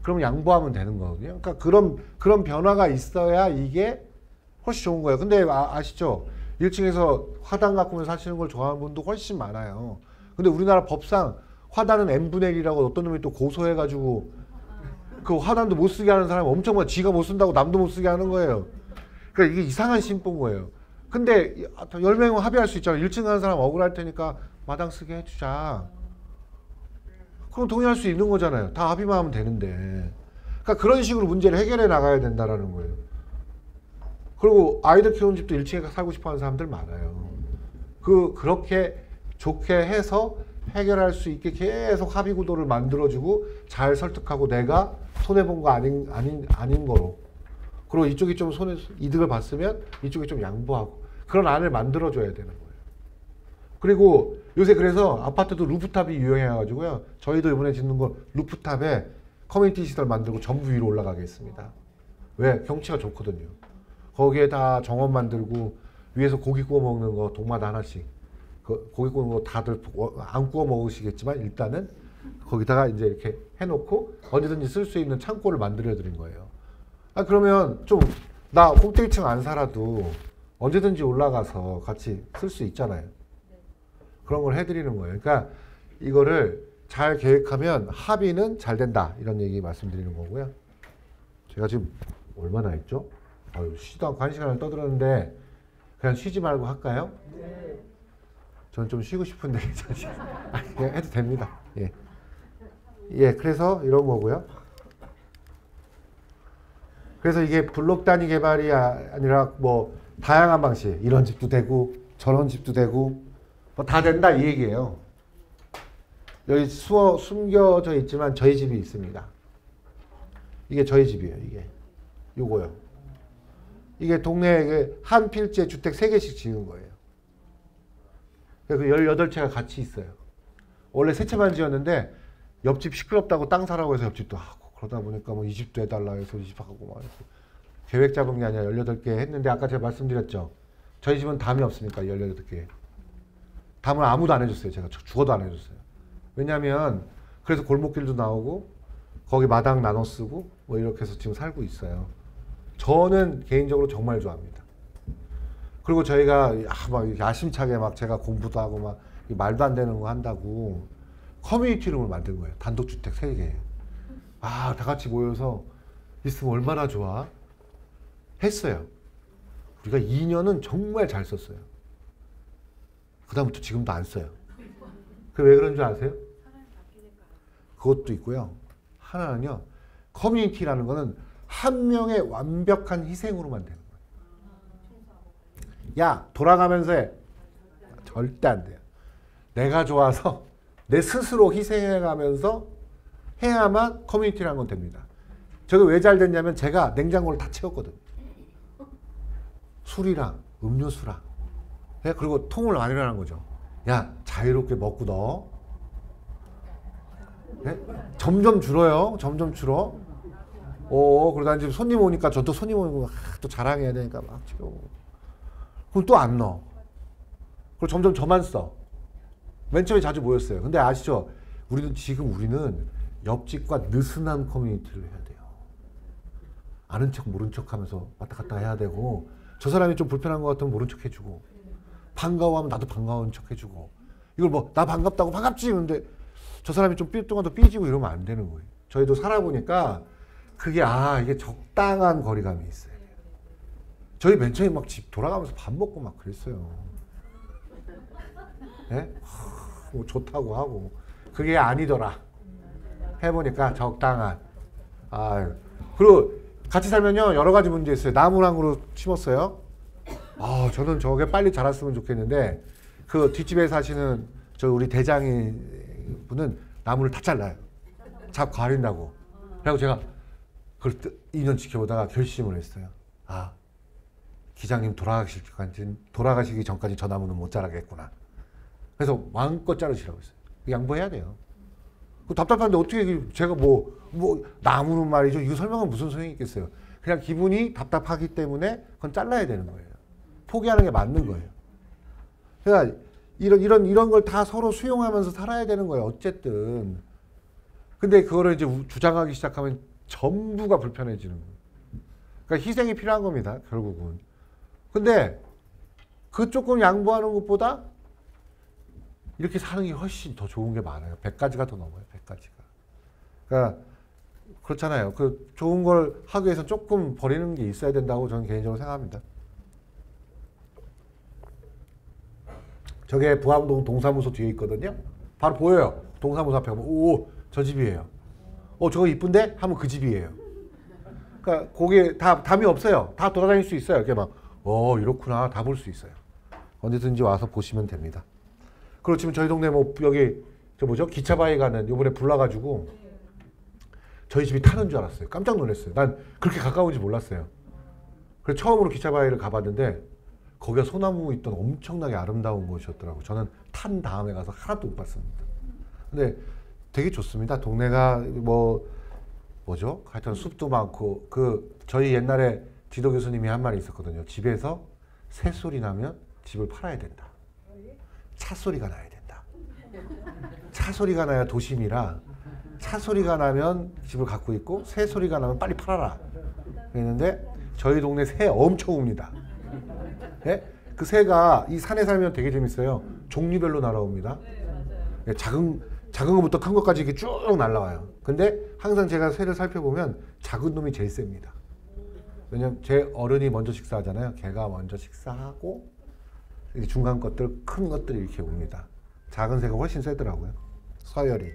그럼 양보하면 되는 거거든요. 그러니까 그런 변화가 있어야 이게 훨씬 좋은 거예요. 근데 아시죠? 1층에서 화단 갖고 사시는 걸 좋아하는 분도 훨씬 많아요. 근데 우리나라 법상 화단은 n분의 1이라고 어떤 놈이 또 고소해가지고 그 화단도 못 쓰게 하는 사람이 엄청 많아. 지가 못 쓴다고 남도 못 쓰게 하는 거예요. 그러니까 이게 이상한 신보인 거예요. 근데 10명은 합의할 수 있잖아요. 1층 가는 사람 억울할 테니까 마당 쓰게 해주자. 그럼 동의할 수 있는 거잖아요. 다 합의만 하면 되는데. 그러니까 그런 식으로 문제를 해결해 나가야 된다라는 거예요. 그리고 아이들 키우는 집도 1층에 살고 싶어 하는 사람들 많아요. 그렇게 좋게 해서 해결할 수 있게 계속 합의 구도를 만들어주고 잘 설득하고 내가 손해본 거 아닌 거로. 그리고 이쪽이 좀 이득을 봤으면 이쪽이 좀 양보하고 그런 안을 만들어줘야 되는 거예요. 그리고 요새 그래서 아파트도 루프탑이 유행해가지고요. 저희도 이번에 짓는 거 루프탑에 커뮤니티 시설 만들고 전부 위로 올라가게 했습니다. 왜? 경치가 좋거든요. 거기에 다 정원 만들고 위에서 고기 구워 먹는 거 동마다 하나씩. 고기 구워 먹는 거 다들 안 구워 먹으시겠지만 일단은 거기다가 이제 이렇게 해놓고 언제든지 쓸 수 있는 창고를 만들어 드린 거예요. 그러면 좀 나 꼭대기층 안 살아도 언제든지 올라가서 같이 쓸 수 있잖아요. 그런 걸 해드리는 거예요. 그러니까 이거를 잘 계획하면 합의는 잘 된다. 이런 얘기 말씀드리는 거고요. 제가 지금 얼마나 했죠? 쉬도 않고 1시간을 떠들었는데 그냥 쉬지 말고 할까요? 네. 저는 좀 쉬고 싶은데 그냥 해도 됩니다. 그래서 이런 거고요. 그래서 이게 블록 단위 개발이 아니라 뭐 다양한 방식, 이런 집도 되고 저런 집도 되고 뭐 다 된다 이 얘기예요. 여기 숨겨져 있지만 저희 집이 있습니다. 이게 저희 집이에요. 이게 요거요. 이게 동네에 한 필지에 주택 3개씩 지은 거예요. 그 18채가 같이 있어요. 원래 3채만 지었는데 옆집 시끄럽다고 땅 사라고 해서 옆집도 하고 그러다 보니까 뭐 이 집도 해달라 해서 이 집 하고 막 계획 잡은 게 아니라 18개 했는데 아까 제가 말씀드렸죠. 저희 집은 담이 없으니까 18개. 담을 아무도 안 해줬어요. 제가 죽어도 안 해줬어요. 왜냐면 그래서 골목길도 나오고 거기 마당 나눠 쓰고 뭐 이렇게 해서 지금 살고 있어요. 저는 개인적으로 정말 좋아합니다. 그리고 저희가 막 야심차게 막 제가 공부도 하고 막 말도 안 되는 거 한다고 커뮤니티룸을 만든 거예요. 단독주택 3개. 다 같이 모여서 있으면 얼마나 좋아. 했어요. 우리가 2년은 정말 잘 썼어요. 그 다음부터 지금도 안 써요. 그게 왜 그런 줄 아세요? 그것도 있고요. 하나는요. 커뮤니티라는 거는 한 명의 완벽한 희생으로만 되는 거예요. 야, 돌아가면서 해. 절대 안 돼요. 내가 좋아서 내 스스로 희생해가면서 해야만 커뮤니티라는 건 됩니다. 저게 왜 잘 됐냐면 제가 냉장고를 다 채웠거든요. 술이랑 음료수랑. 그리고 통을 마련하는 거죠. 야, 자유롭게 먹고 넣어. 점점 줄어요. 점점 줄어. 그러다 이제 손님 오니까 저도 손님 오니까 또 자랑해야 되니까 막 치고. 그럼 또 안 넣어. 그리고 점점 저만 써. 맨 처음에 자주 모였어요. 근데 아시죠? 우리는 옆집과 느슨한 커뮤니티를 해야 돼요. 아는 척 모른 척 하면서 왔다 갔다 해야 되고 저 사람이 좀 불편한 것 같으면 모른 척 해주고 반가워하면 나도 반가운 척 해주고 이걸 뭐 나 반갑다고 반갑지 그런데 저 사람이 좀 삐뚱한 더 삐지고 이러면 안 되는 거예요. 저희도 살아보니까 그게 이게 적당한 거리감이 있어요. 저희 맨 처음에 막 집 돌아가면서 밥 먹고 막 그랬어요. 예? 뭐 좋다고 하고 그게 아니더라. 해보니까 적당한. 그리고 같이 살면요 여러 가지 문제 있어요. 나무랑으로 심었어요. 저는 저게 빨리 자랐으면 좋겠는데 그 뒷집에 사시는 저 우리 대장이 분은 나무를 다 잘라요. 잡 가린다고. 그래서 제가 그걸 2년 지켜보다가 결심을 했어요. 기장님 돌아가시기 전까지 저 나무는 못 자라겠구나. 그래서 마음껏 자르시라고 했어요. 양보해야 돼요. 답답한데 어떻게 제가 뭐 나무는 말이죠. 이거 설명은 무슨 소용이 있겠어요. 그냥 기분이 답답하기 때문에 그건 잘라야 되는 거예요. 포기하는 게 맞는 거예요. 그러니까 이런 걸 다 서로 수용하면서 살아야 되는 거예요. 어쨌든. 근데 그거를 이제 주장하기 시작하면 전부가 불편해지는 거예요. 그러니까 희생이 필요한 겁니다. 결국은. 근데 그 조금 양보하는 것보다 이렇게 사는 게 훨씬 더 좋은 게 많아요. 100가지가 더 넘어요. 100가지가. 그러니까 그렇잖아요. 그 좋은 걸 하기 위해서 조금 버리는 게 있어야 된다고 저는 개인적으로 생각합니다. 저게 부암동 동사무소 뒤에 있거든요. 바로 보여요. 동사무소 앞에 가면 저 집이에요. 저거 이쁜데? 하면 그 집이에요. 그러니까 거기에 다 담이 없어요. 다 돌아다닐 수 있어요. 이렇게 막 이렇구나 다 볼 수 있어요. 언제든지 와서 보시면 됩니다. 그리고 지금 저희 동네 여기 기차 바위 가는 요번에 불나가지고 저희 집이 타는 줄 알았어요. 깜짝 놀랐어요. 난 그렇게 가까운지 몰랐어요. 그래서 처음으로 기차 바위를 가봤는데 거기가 소나무 있던 엄청나게 아름다운 곳이었더라고요. 저는 탄 다음에 가서 하나도 못 봤습니다. 근데 되게 좋습니다. 동네가 하여튼 숲도 많고 저희 옛날에 지도 교수님이 한 말이 있었거든요. 집에서 새소리 나면 집을 팔아야 된다. 차소리가 나야 된다. 차소리가 나야 도심이라 차소리가 나면 집을 갖고 있고 새소리가 나면 빨리 팔아라. 그랬는데 저희 동네 새 엄청 옵니다. 예? 그 새가 이 산에 살면 되게 재밌어요. 종류별로 날아옵니다. 예, 작은 것부터 큰 것까지 이렇게 쭉 날아와요. 근데 항상 제가 새를 살펴보면 작은 놈이 제일 셉니다. 왜냐면 제 어른이 먼저 식사하잖아요. 걔가 먼저 식사하고 중간 것들, 큰 것들이 이렇게 옵니다. 작은 새가 훨씬 세더라고요. 서열이.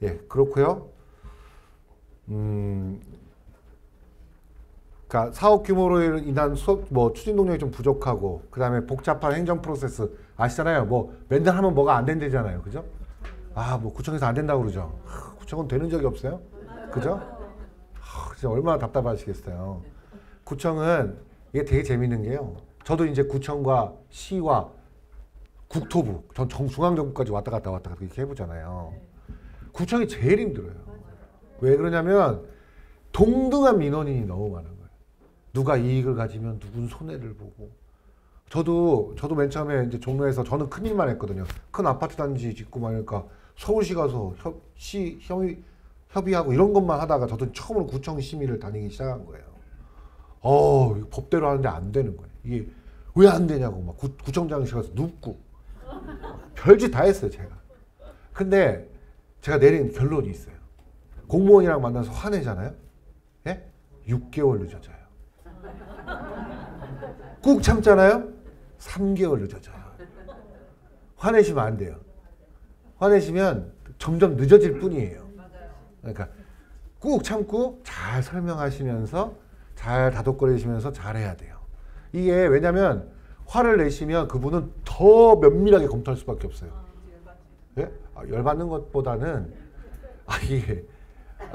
예, 그렇고요. 그러니까 사업 규모로 인한 추진 동력이 좀 부족하고, 그 다음에 복잡한 행정 프로세스 아시잖아요. 맨날 하면 뭐가 안 된대잖아요. 그죠? 구청에서 안 된다고 그러죠. 구청은 되는 적이 없어요. 그죠? 진짜 얼마나 답답하시겠어요. 구청은 이게 되게 재밌는 게요. 저도 이제 구청과 시와 국토부, 전 중앙정부까지 왔다 갔다 이렇게 해보잖아요. 구청이 제일 힘들어요. 왜 그러냐면 동등한 민원인이 너무 많은 거예요. 누가 이익을 가지면 누군 손해를 보고. 저도 맨 처음에 이제 종로에서 저는 큰 일만 했거든요. 큰 아파트 단지 짓고 말니까 서울시 가서 협의하고 이런 것만 하다가 저도 처음으로 구청 심의를 다니기 시작한 거예요. 법대로 하는데 안 되는 거예요. 이게 왜 안 되냐고 막 구청장실 가서 눕고 별짓 다 했어요, 제가. 근데 제가 내린 결론이 있어요. 공무원이랑 만나서 화내잖아요. 예? 6개월 늦어져요. 꾹 참잖아요. 3개월 늦어져요. 화내시면 안 돼요. 화내시면 점점 늦어질 뿐이에요. 그러니까 꾹 참고 잘 설명하시면서 잘 다독거리시면서 잘해야 돼요. 이게 왜냐면 화를 내시면 그분은 더 면밀하게 검토할 수밖에 없어요. 예? 열받는 것보다는 이게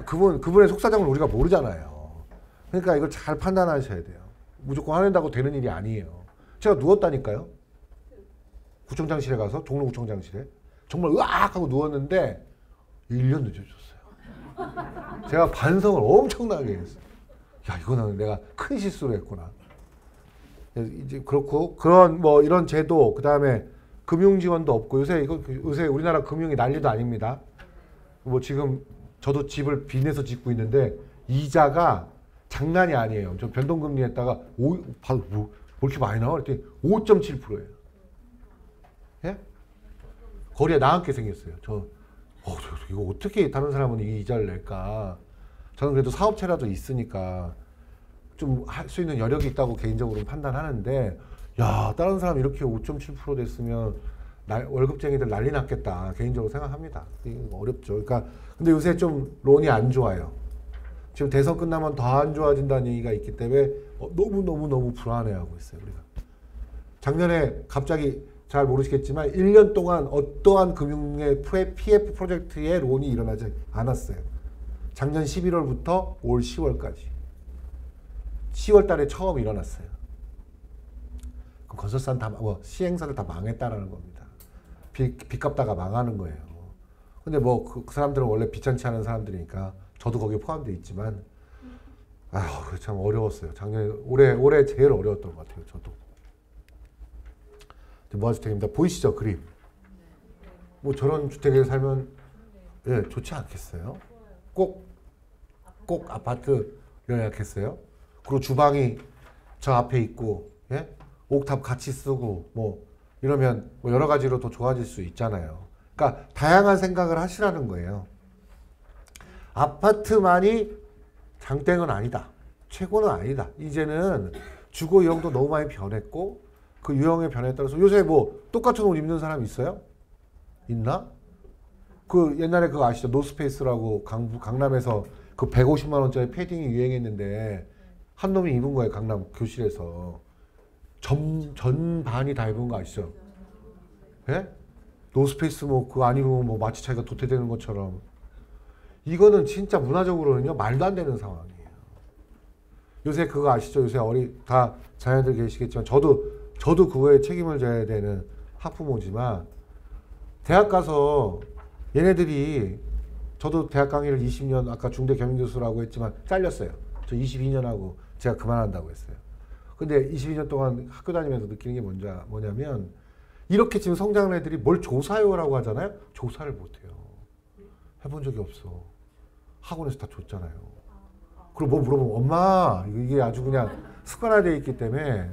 그분의 속사정을 우리가 모르잖아요. 그러니까 이걸 잘 판단하셔야 돼요. 무조건 화낸다고 되는 일이 아니에요. 제가 누웠다니까요. 구청장실에 가서 종로구청장실에 정말 으악 하고 누웠는데 1년 늦어졌어요. 제가 반성을 엄청나게 했어요. 이거는 내가 큰 실수를 했구나. 이제 그렇고 이런 제도, 그 다음에 금융 지원도 없고 요새 우리나라 금융이 난리도 아닙니다. 지금 저도 집을 빚내서 짓고 있는데 이자가 장난이 아니에요. 저 변동금리 했다가 뭐 이렇게 많이 나와? 그랬더니 5.7%예요. 예? 거리에 나앉게 생겼어요. 이거 어떻게 다른 사람은 이 이자를 낼까? 저는 그래도 사업체라도 있으니까 좀 할 수 있는 여력이 있다고 개인적으로 판단하는데, 야, 다른 사람 이렇게 5.7% 됐으면 월급쟁이들 난리 났겠다 개인적으로 생각합니다. 이게 어렵죠. 그러니까 근데 요새 좀 론이 안 좋아요. 지금 대선 끝나면 더 안 좋아진다는 얘기가 있기 때문에 너무 불안해하고 있어요. 우리가 작년에 갑자기 잘 모르시겠지만 1년 동안 어떠한 금융의 PF 프로젝트의 론이 일어나지 않았어요. 작년 11월부터 올 10월까지 10월 달에 처음 일어났어요. 그럼 건설사는 시행사들 다 망했다라는 겁니다. 빚 갚다가 망하는 거예요. 근데 뭐 그 사람들은 원래 비천치 않은 사람들이니까 저도 거기에 포함되어 있지만 아휴 참 어려웠어요. 작년에 올해 제일 어려웠던 것 같아요. 저도. 무아주택입니다. 보이시죠 그림? 뭐 저런 주택에 살면 예, 좋지 않겠어요? 꼭 아파트 예약했어요? 그리고 주방이 저 앞에 있고, 예? 옥탑 같이 쓰고, 뭐, 이러면 뭐 여러 가지로 더 좋아질 수 있잖아요. 그러니까 다양한 생각을 하시라는 거예요. 아파트만이 장땡은 아니다. 최고는 아니다. 이제는 주거 유형도 너무 많이 변했고, 그 유형의 변화에 따라서 요새 뭐 똑같은 옷 입는 사람 있어요? 있나? 그 옛날에 그거 아시죠? 노스페이스라고 강남에서 그 150만 원짜리 패딩이 유행했는데 한 놈이 입은 거예요. 강남 교실에서. 전반이 다 입은 거 아시죠? 예? 노스페이스 뭐 그거 안 입으면 뭐 마치 자기가 도태되는 것처럼. 이거는 진짜 문화적으로는요 말도 안 되는 상황이에요. 요새 그거 아시죠? 요새 다 자녀들 계시겠지만 저도 그거에 책임을 져야 되는 학부모지만 대학 가서 얘네들이 저도 대학 강의를 20년 아까 중대 경영교수라고 했지만 잘렸어요. 저 22년 하고 제가 그만한다고 했어요. 근데 22년 동안 학교 다니면서 느끼는 게 뭐냐면 이렇게 지금 성장하는 애들이 뭘 조사요라고 하잖아요. 조사를 못해요. 해본 적이 없어. 학원에서 다 줬잖아요. 그리고 뭐 물어보면 엄마 이게 아주 그냥 습관화되어 있기 때문에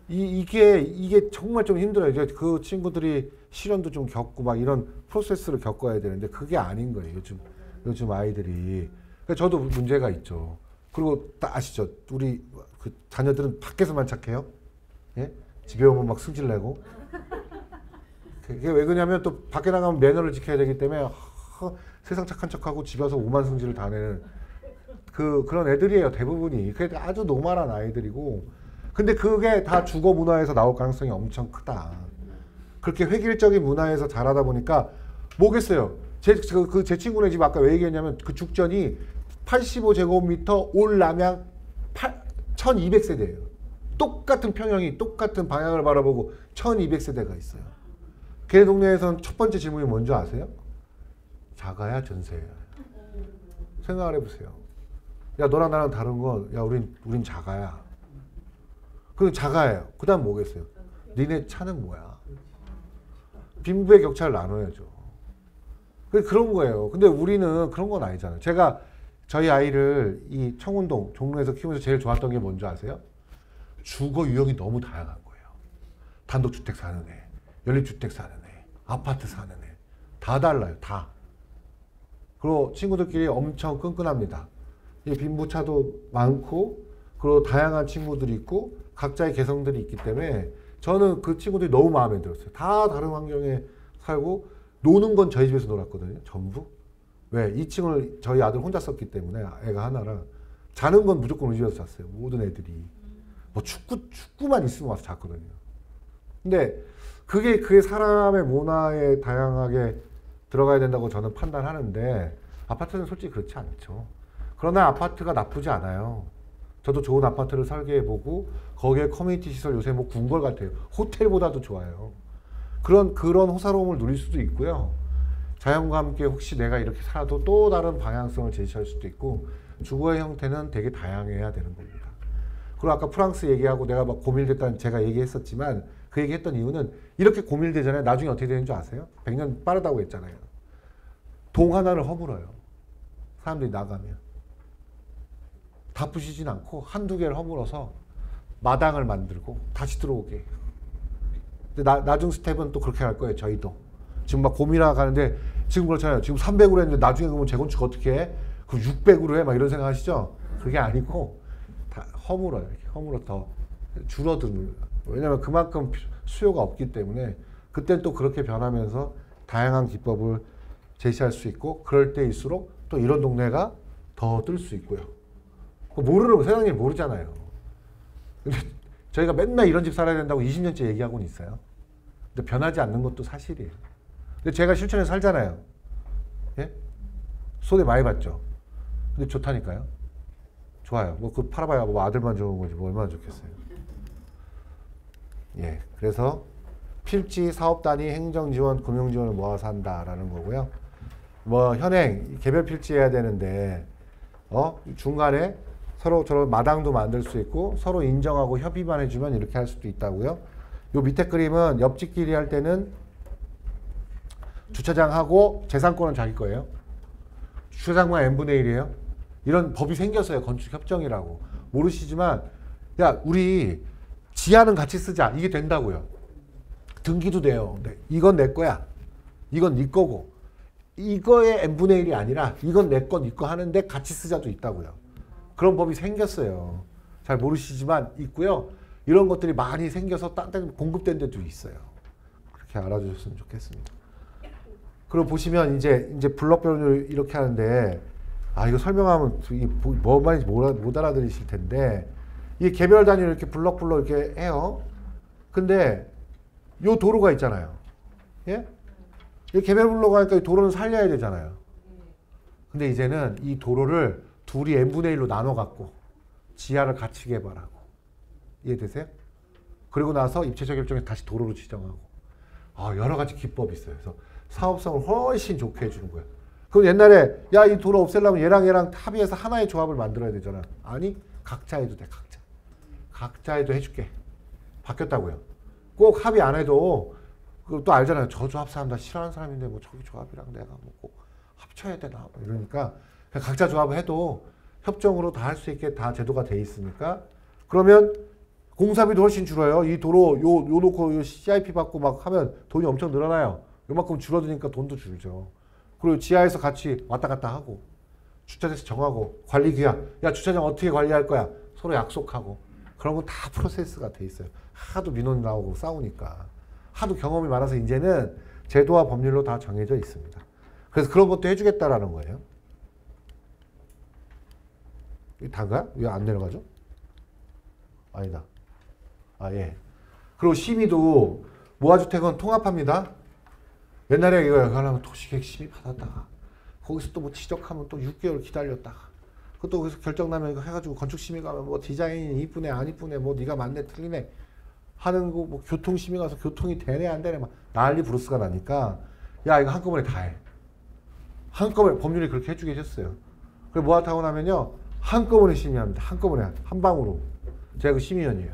이게 정말 좀 힘들어요. 이제 그 친구들이 시련도 좀 겪고 막 이런 프로세스를 겪어야 되는데 그게 아닌 거예요. 요즘 아이들이. 그러니까 저도 문제가 있죠. 그리고 다 아시죠? 우리 그 자녀들은 밖에서만 착해요. 예? 집에 오면 막 승질내고. 그게 왜 그러냐면 또 밖에 나가면 매너를 지켜야 되기 때문에 세상 착한 척하고 집에 와서 오만 승질을 다 내는 그런 애들이에요. 대부분이. 그게 아주 노멀한 아이들이고. 근데 그게 다 주거 문화에서 나올 가능성이 엄청 크다. 그렇게 획일적인 문화에서 자라다 보니까 뭐겠어요. 제 친구네 집 아까 왜 얘기했냐면 그 죽전이 85제곱미터 올 남양 1200세대예요. 똑같은 평형이 똑같은 방향을 바라보고 1200세대가 있어요. 걔 동네에선 첫 번째 질문이 뭔지 아세요? 작아야 전세야. 생각을 해보세요. 야 너랑 나랑 다른 건 야 우린 작아야. 그럼 작아요. 그 다음 뭐겠어요? 니네 차는 뭐야? 빈부의 격차를 나눠야죠. 그런 거예요. 근데 우리는 그런 건 아니잖아요. 제가 저희 아이를 이 청운동 종로에서 키우면서 제일 좋았던 게 뭔지 아세요? 주거 유형이 너무 다양한 거예요. 단독주택 사는 애, 연립주택 사는 애, 아파트 사는 애. 다 달라요. 다. 그리고 친구들끼리 엄청 끈끈합니다. 이 빈부차도 많고 그리고 다양한 친구들이 있고 각자의 개성들이 있기 때문에 저는 그 친구들이 너무 마음에 들었어요. 다 다른 환경에 살고 노는 건 저희 집에서 놀았거든요. 전부. 왜? 2층을 저희 아들 혼자 썼기 때문에 애가 하나라. 자는 건 무조건 우리 집에서 잤어요. 모든 애들이. 뭐 축구만 있으면 와서 잤거든요. 근데 그게 사람의 문화에 다양하게 들어가야 된다고 저는 판단하는데 아파트는 솔직히 그렇지 않죠. 그러나 아파트가 나쁘지 않아요. 저도 좋은 아파트를 설계해보고 거기에 커뮤니티 시설 요새 뭐 궁궐 같아요. 호텔보다도 좋아요. 그런 호사로움을 누릴 수도 있고요. 자연과 함께 혹시 내가 이렇게 살아도 또 다른 방향성을 제시할 수도 있고 주거의 형태는 되게 다양해야 되는 겁니다. 그리고 아까 프랑스 얘기하고 내가 막 고밀됐다는 제가 얘기했었지만 그 얘기했던 이유는 이렇게 고밀되잖아요. 나중에 어떻게 되는 줄 아세요? 100년 빠르다고 했잖아요. 동 하나를 허물어요. 사람들이 나가면. 다 부시진 않고 한두 개를 허물어서 마당을 만들고 다시 들어오게. 근데 나중 스텝은 또 그렇게 할 거예요. 저희도. 지금 막 고민하고 가는데 지금 그렇잖아요. 지금 300으로 했는데 나중에 그러면 재건축 어떻게 해? 그럼 600으로 해? 막 이런 생각 하시죠? 그게 아니고 다 허물어요. 허물어 더 줄어드는. 왜냐면 그만큼 수요가 없기 때문에 그때 또 그렇게 변하면서 다양한 기법을 제시할 수 있고 그럴 때일수록 또 이런 동네가 더 뜰 수 있고요. 모르는 세상 일 모르잖아요. 근데 저희가 맨날 이런 집 살아야 된다고 20년째 얘기하고는 있어요. 근데 변하지 않는 것도 사실이에요. 근데 제가 실천해서 살잖아요. 예? 손해 많이 봤죠. 근데 좋다니까요. 좋아요. 뭐 그 팔아봐야 뭐 아들만 좋은 거지 뭐 얼마나 좋겠어요. 예. 그래서 필지, 사업단위, 행정지원, 금융지원을 모아서 한다라는 거고요. 뭐 현행 개별 필지해야 되는데 중간에 서로 저런 마당도 만들 수 있고 서로 인정하고 협의만 해주면 이렇게 할 수도 있다고요. 요 밑에 그림은 옆집끼리 할 때는 주차장하고 재산권은 자기 거예요. 주차장만 n분의 1이에요. 이런 법이 생겼어요. 건축협정이라고. 모르시지만 야 우리 지하는 같이 쓰자. 이게 된다고요. 등기도 돼요. 이건 내 거야. 이건 네 거고. 이거의 n분의 1이 아니라 이건 내 거, 네 거 하는데 같이 쓰자도 있다고요. 그런 법이 생겼어요. 잘 모르시지만 있고요. 이런 것들이 많이 생겨서 딴 데 공급된 데도 있어요. 그렇게 알아주셨으면 좋겠습니다. 그리고 보시면 이제 블럭별로 이렇게 하는데 이거 설명하면 뭐 말인지 못 알아들으실 텐데 이 개별 단위로 이렇게 블럭 이렇게 해요. 근데 요 도로가 있잖아요. 예? 이 개별 블럭 하니까 이 도로는 살려야 되잖아요. 근데 이제는 이 도로를 둘이 n분의 1로 나눠 갖고 지하를 같이 개발하고 이해되세요? 그리고 나서 입체적 결정에 다시 도로로 지정하고 여러 가지 기법이 있어요. 그래서 사업성을 훨씬 좋게 해주는 거예요. 그럼 옛날에 야 이 도로 없애려면 얘랑 합의해서 하나의 조합을 만들어야 되잖아. 아니 각자 해도 돼. 각자 해도 해줄게. 바뀌었다고요. 꼭 합의 안 해도 또 알잖아요. 저 조합 사람 다 싫어하는 사람인데 뭐 저기 조합이랑 내가 뭐 꼭 합쳐야 되나 뭐 이러니까 그냥 각자 조합을 해도 협정으로 다 할 수 있게 다 제도가 돼 있으니까 그러면 공사비도 훨씬 줄어요. 이 도로 요 놓고 요 CIP 받고 막 하면 돈이 엄청 늘어나요. 요만큼 줄어드니까 돈도 줄죠. 그리고 지하에서 같이 왔다 갔다 하고 주차장에서 정하고 관리 규약. 야 주차장 어떻게 관리할 거야. 서로 약속하고 그런 거 다 프로세스가 돼 있어요. 하도 민원 나오고 싸우니까. 하도 경험이 많아서 이제는 제도와 법률로 다 정해져 있습니다. 그래서 그런 것도 해주겠다라는 거예요. 이게 다인가요? 왜 안 내려가죠? 아니다. 예. 그리고 심의도 모아주택은 통합합니다. 옛날에 이거 하려면 도시계획 심의 받았다가 거기서 또 뭐 지적하면 또 6개월 기다렸다가 그것도 거기서 결정 나면 이거 해가지고 건축심의 가면 뭐 디자인이 이쁘네 안 이쁘네 뭐 네가 맞네 틀리네 하는 거 뭐 교통심의 가서 교통이 되네 안 되네 막 난리 브루스가 나니까 야 이거 한꺼번에 다 해. 한꺼번에 법률이 그렇게 해주게 해줬어요. 그래서 모아타고 나면요 한꺼번에 심의합니다. 한꺼번에 한 방으로. 제가 그 심의원이에요.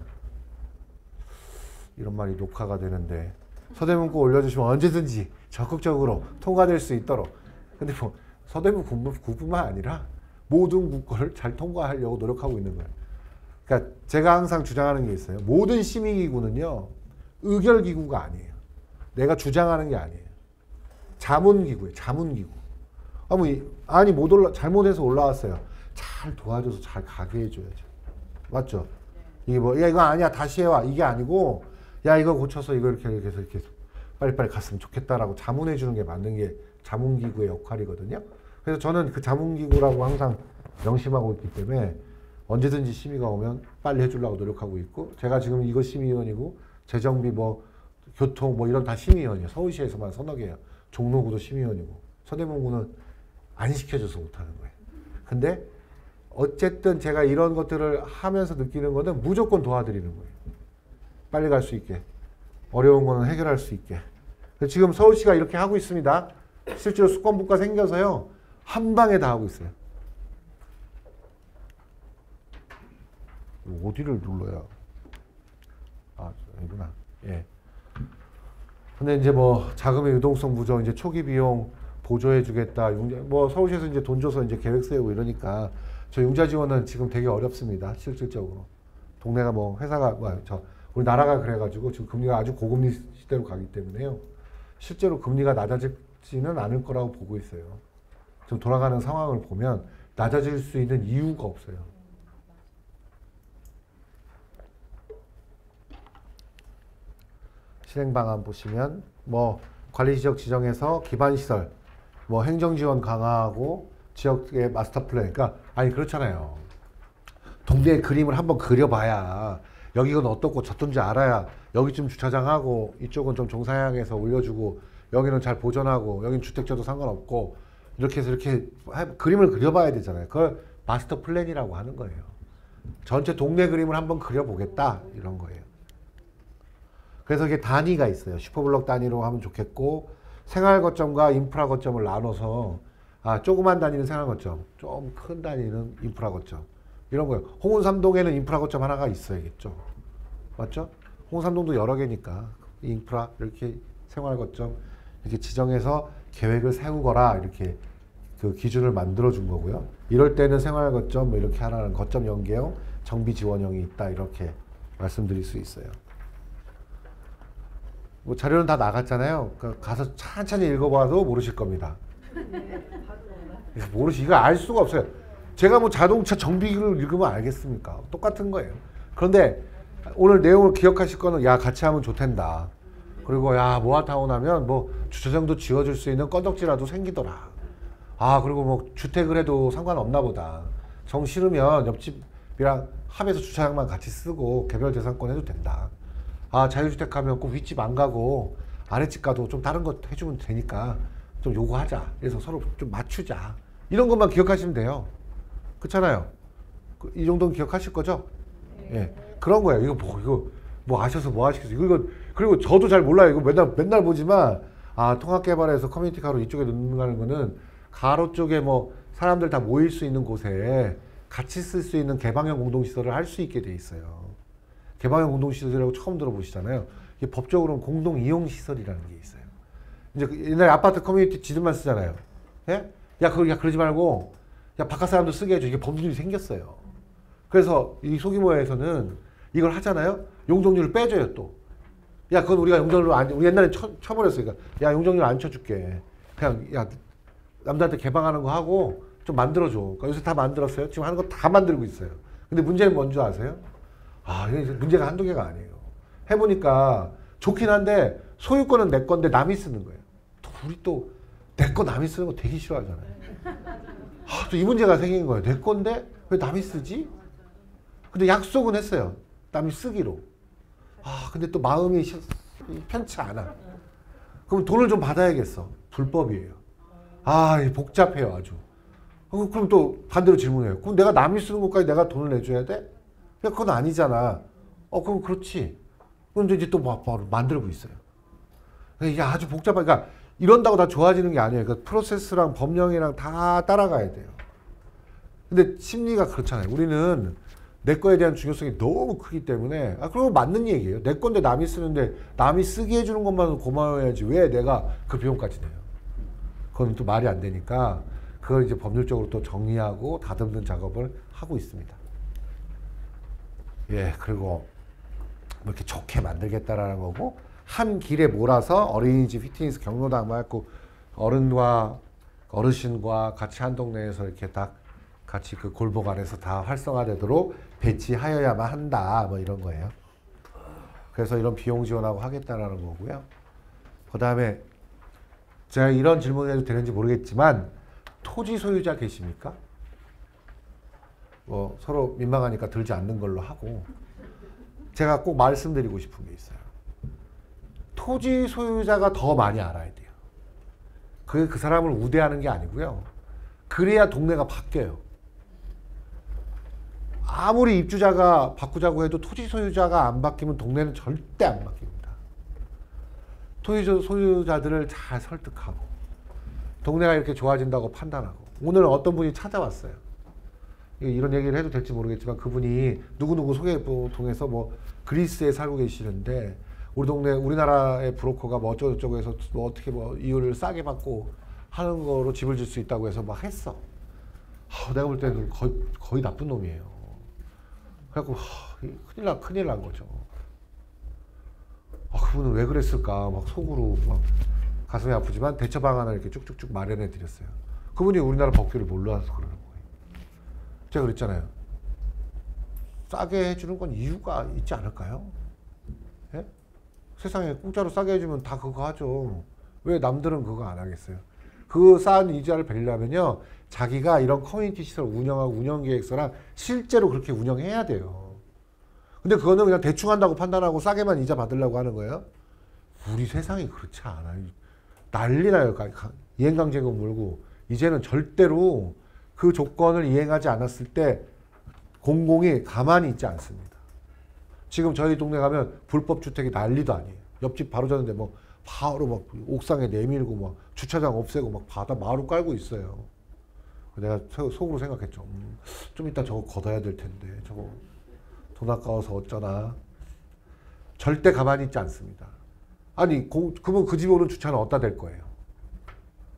이런 말이 녹화가 되는데 서대문구 올려주시면 언제든지 적극적으로 통과될 수 있도록. 근데 뭐 서대문구뿐만 아니라 모든 국거를 잘 통과하려고 노력하고 있는 거예요. 그러니까 제가 항상 주장하는 게 있어요. 모든 심의기구는요 의결기구가 아니에요. 내가 주장하는 게 아니에요. 자문기구예요. 자문기구. 아니 못 잘못해서 올라왔어요. 잘 도와줘서 잘 가게 해줘야죠. 맞죠? 이게 뭐 야 이거 아니야 다시 해와 이게 아니고 야 이거 고쳐서 이거 이렇게 해서 이렇게 빨리빨리 갔으면 좋겠다라고 자문해 주는 게 맞는 게 자문기구의 역할이거든요. 그래서 저는 그 자문기구라고 항상 명심하고 있기 때문에 언제든지 심의가 오면 빨리 해주려고 노력하고 있고 제가 지금 이거 심의위원이고 재정비 뭐 교통 뭐 이런 다 심의위원이에요. 서울시에서만 서너 개예요. 종로구도 심의위원이고 서대문구는 안 시켜줘서 못하는 거예요. 근데 어쨌든 제가 이런 것들을 하면서 느끼는 거는 무조건 도와드리는 거예요. 빨리 갈 수 있게. 어려운 거는 해결할 수 있게. 지금 서울시가 이렇게 하고 있습니다. 실제로 수권부가 생겨서요. 한 방에 다 하고 있어요. 어디를 눌러야? 여기구나. 예. 근데 이제 뭐 자금의 유동성 부족, 이제 초기 비용 보조해주겠다. 뭐 서울시에서 이제 돈 줘서 이제 계획 세우고 이러니까 저 융자 지원은 지금 되게 어렵습니다. 실질적으로. 동네가 뭐 회사가 우리 나라가 그래가지고 지금 금리가 아주 고금리 시대로 가기 때문에요. 실제로 금리가 낮아지지는 않을 거라고 보고 있어요. 지금 돌아가는 상황을 보면 낮아질 수 있는 이유가 없어요. 실행 방안 보시면 뭐 관리지역 지정에서 기반시설, 뭐 행정지원 강화하고 지역의 마스터 플랜. 그러니까 아니 그렇잖아요. 동네 그림을 한번 그려봐야 여기는 어떻고 저떤지 알아야 여기 좀 주차장하고 이쪽은 좀 종사향해서 올려주고 여기는 잘 보존하고 여기는 주택지어도 상관없고 이렇게 해서 이렇게 그림을 그려봐야 되잖아요. 그걸 마스터 플랜이라고 하는 거예요. 전체 동네 그림을 한번 그려보겠다 이런 거예요. 그래서 이게 단위가 있어요. 슈퍼블록 단위로 하면 좋겠고 생활 거점과 인프라 거점을 나눠서 조그만 단위는 생활 거점, 좀 큰 단위는 인프라 거점 이런 거예요. 홍은삼동에는 인프라 거점 하나가 있어야겠죠. 맞죠? 홍은삼동도 여러 개니까 인프라 이렇게 생활 거점 이렇게 지정해서 계획을 세우거라 이렇게 그 기준을 만들어 준 거고요. 이럴 때는 생활 거점 뭐 이렇게 하나는 거점 연계형, 정비 지원형이 있다 이렇게 말씀드릴 수 있어요. 뭐 자료는 다 나갔잖아요. 그러니까 가서 천천히 읽어봐도 모르실 겁니다. 이거 알 수가 없어요. 제가 뭐 자동차 정비를 읽으면 알겠습니까? 똑같은 거예요. 그런데 오늘 내용을 기억하실 거는 야 같이 하면 좋단다. 그리고 야 모아타운 하면 뭐 주차장도 지어줄 수 있는 건덕지라도 생기더라. 그리고 뭐 주택을 해도 상관없나 보다. 정 싫으면 옆집이랑 합해서 주차장만 같이 쓰고 개별 재산권 해도 된다. 자유주택 하면 꼭 윗집 안 가고 아랫집 가도 좀 다른 거 해주면 되니까 좀 요구하자. 그래서 서로 좀 맞추자. 이런 것만 기억하시면 돼요. 그렇잖아요. 이 정도는 기억하실 거죠? 예. 그런 거예요. 이거 뭐 아셔서 뭐 하시겠어요. 그리고 저도 잘 몰라요. 이거 맨날 보지만 통합개발에서 커뮤니티 가로 이쪽에 넣는 거는 가로 쪽에 뭐 사람들 다 모일 수 있는 곳에 같이 쓸 수 있는 개방형 공동시설을 할 수 있게 돼 있어요. 개방형 공동시설이라고 처음 들어보시잖아요. 이게 법적으로는 공동이용시설이라는 게 있어요. 이제 옛날에 아파트 커뮤니티 지들만 쓰잖아요. 예? 그러지 말고, 바깥 사람도 쓰게 해줘. 이게 법률이 생겼어요. 그래서 이 소규모에서는 이걸 하잖아요. 용적률을 빼줘요, 또. 그건 우리가 용적률로 우리 옛날에 쳐버렸어요. 그러니까, 용적률 안 쳐줄게. 그냥, 남들한테 개방하는 거 하고 좀 만들어줘. 그러니까 요새 다 만들었어요. 지금 하는 거 다 만들고 있어요. 근데 문제는 뭔지 아세요? 이게 문제가 한두 개가 아니에요. 해보니까 좋긴 한데 소유권은 내 건데 남이 쓰는 거예요. 우리 또 내 거 남이 쓰는 거 되게 싫어하잖아요. 또 이 문제가 생긴 거예요. 내 건데 왜 남이 쓰지? 근데 약속은 했어요. 남이 쓰기로. 근데 또 마음이 편치 않아. 그럼 돈을 좀 받아야겠어. 불법이에요. 복잡해요, 아주. 그럼 또 반대로 질문해요. 그럼 내가 남이 쓰는 것까지 내가 돈을 내줘야 돼? 그건 아니잖아. 그럼 그렇지. 그럼 이제 또 바로 만들고 있어요. 이게 아주 복잡하니까 그러니까 이런다고 다 좋아지는 게 아니에요. 그 프로세스랑 법령이랑 다 따라가야 돼요. 근데 심리가 그렇잖아요. 우리는 내 거에 대한 중요성이 너무 크기 때문에 그럼 맞는 얘기예요. 내 건데 남이 쓰는데 남이 쓰게 해주는 것만은 고마워야지 왜 내가 그 비용까지 내요. 그건 또 말이 안 되니까 그걸 이제 법률적으로 또 정리하고 다듬는 작업을 하고 있습니다. 그리고 뭐 이렇게 좋게 만들겠다라는 거고 한 길에 몰아서 어린이집, 피트니스, 경로당 말고 어르신과 같이 한 동네에서 이렇게 딱 같이 그 골목 안에서 다 활성화되도록 배치하여야만 한다. 뭐 이런 거예요. 그래서 이런 비용 지원하고 하겠다라는 거고요. 그 다음에 제가 이런 질문을 해도 되는지 모르겠지만 토지 소유자 계십니까? 뭐 서로 민망하니까 들지 않는 걸로 하고 제가 꼭 말씀드리고 싶은 게 있어요. 토지 소유자가 더 많이 알아야 돼요. 그게 그 사람을 우대하는 게 아니고요. 그래야 동네가 바뀌어요. 아무리 입주자가 바꾸자고 해도 토지 소유자가 안 바뀌면 동네는 절대 안 바뀝니다. 토지 소유자들을 잘 설득하고 동네가 이렇게 좋아진다고 판단하고 오늘 어떤 분이 찾아왔어요. 이런 얘기를 해도 될지 모르겠지만 그분이 누구누구 소개를 통해서 뭐 그리스에 살고 계시는데 우리 동네 우리나라의 브로커가 뭐 어쩌고저쩌고 해서 뭐 어떻게 뭐 이율을 싸게 받고 하는 거로 집을 질 수 있다고 해서 막 했어. 내가 볼 때는 거의 나쁜 놈이에요. 그래갖고 큰일 난 거죠. 그분은 왜 그랬을까 막 속으로 막 가슴이 아프지만 대처 방안을 이렇게 쭉쭉쭉 마련해 드렸어요. 그분이 우리나라 법규를 몰라서 그러는 거예요. 제가 그랬잖아요. 싸게 해주는 건 이유가 있지 않을까요? 예? 세상에 공짜로 싸게 해주면 다 그거 하죠. 왜 남들은 그거 안 하겠어요? 그 싼 이자를 배려면요, 자기가 이런 커뮤니티 시설 운영하고 운영계획서랑 실제로 그렇게 운영해야 돼요. 근데 그거는 그냥 대충 한다고 판단하고 싸게만 이자 받으려고 하는 거예요. 우리 세상이 그렇지 않아요. 난리 나요. 이행강제금 물고. 이제는 절대로 그 조건을 이행하지 않았을 때 공공이 가만히 있지 않습니다. 지금 저희 동네 가면 불법 주택이 난리도 아니에요. 옆집 바로 졌는데 뭐 바로 막 옥상에 내밀고 막 주차장 없애고 막 바다 마루 깔고 있어요. 내가 속으로 생각했죠. 좀 이따 저거 걷어야 될 텐데 저거 돈 아까워서 어쩌나. 절대 가만히 있지 않습니다. 아니 그러면 그 집에 오는 주차는 어디다 댈 거예요?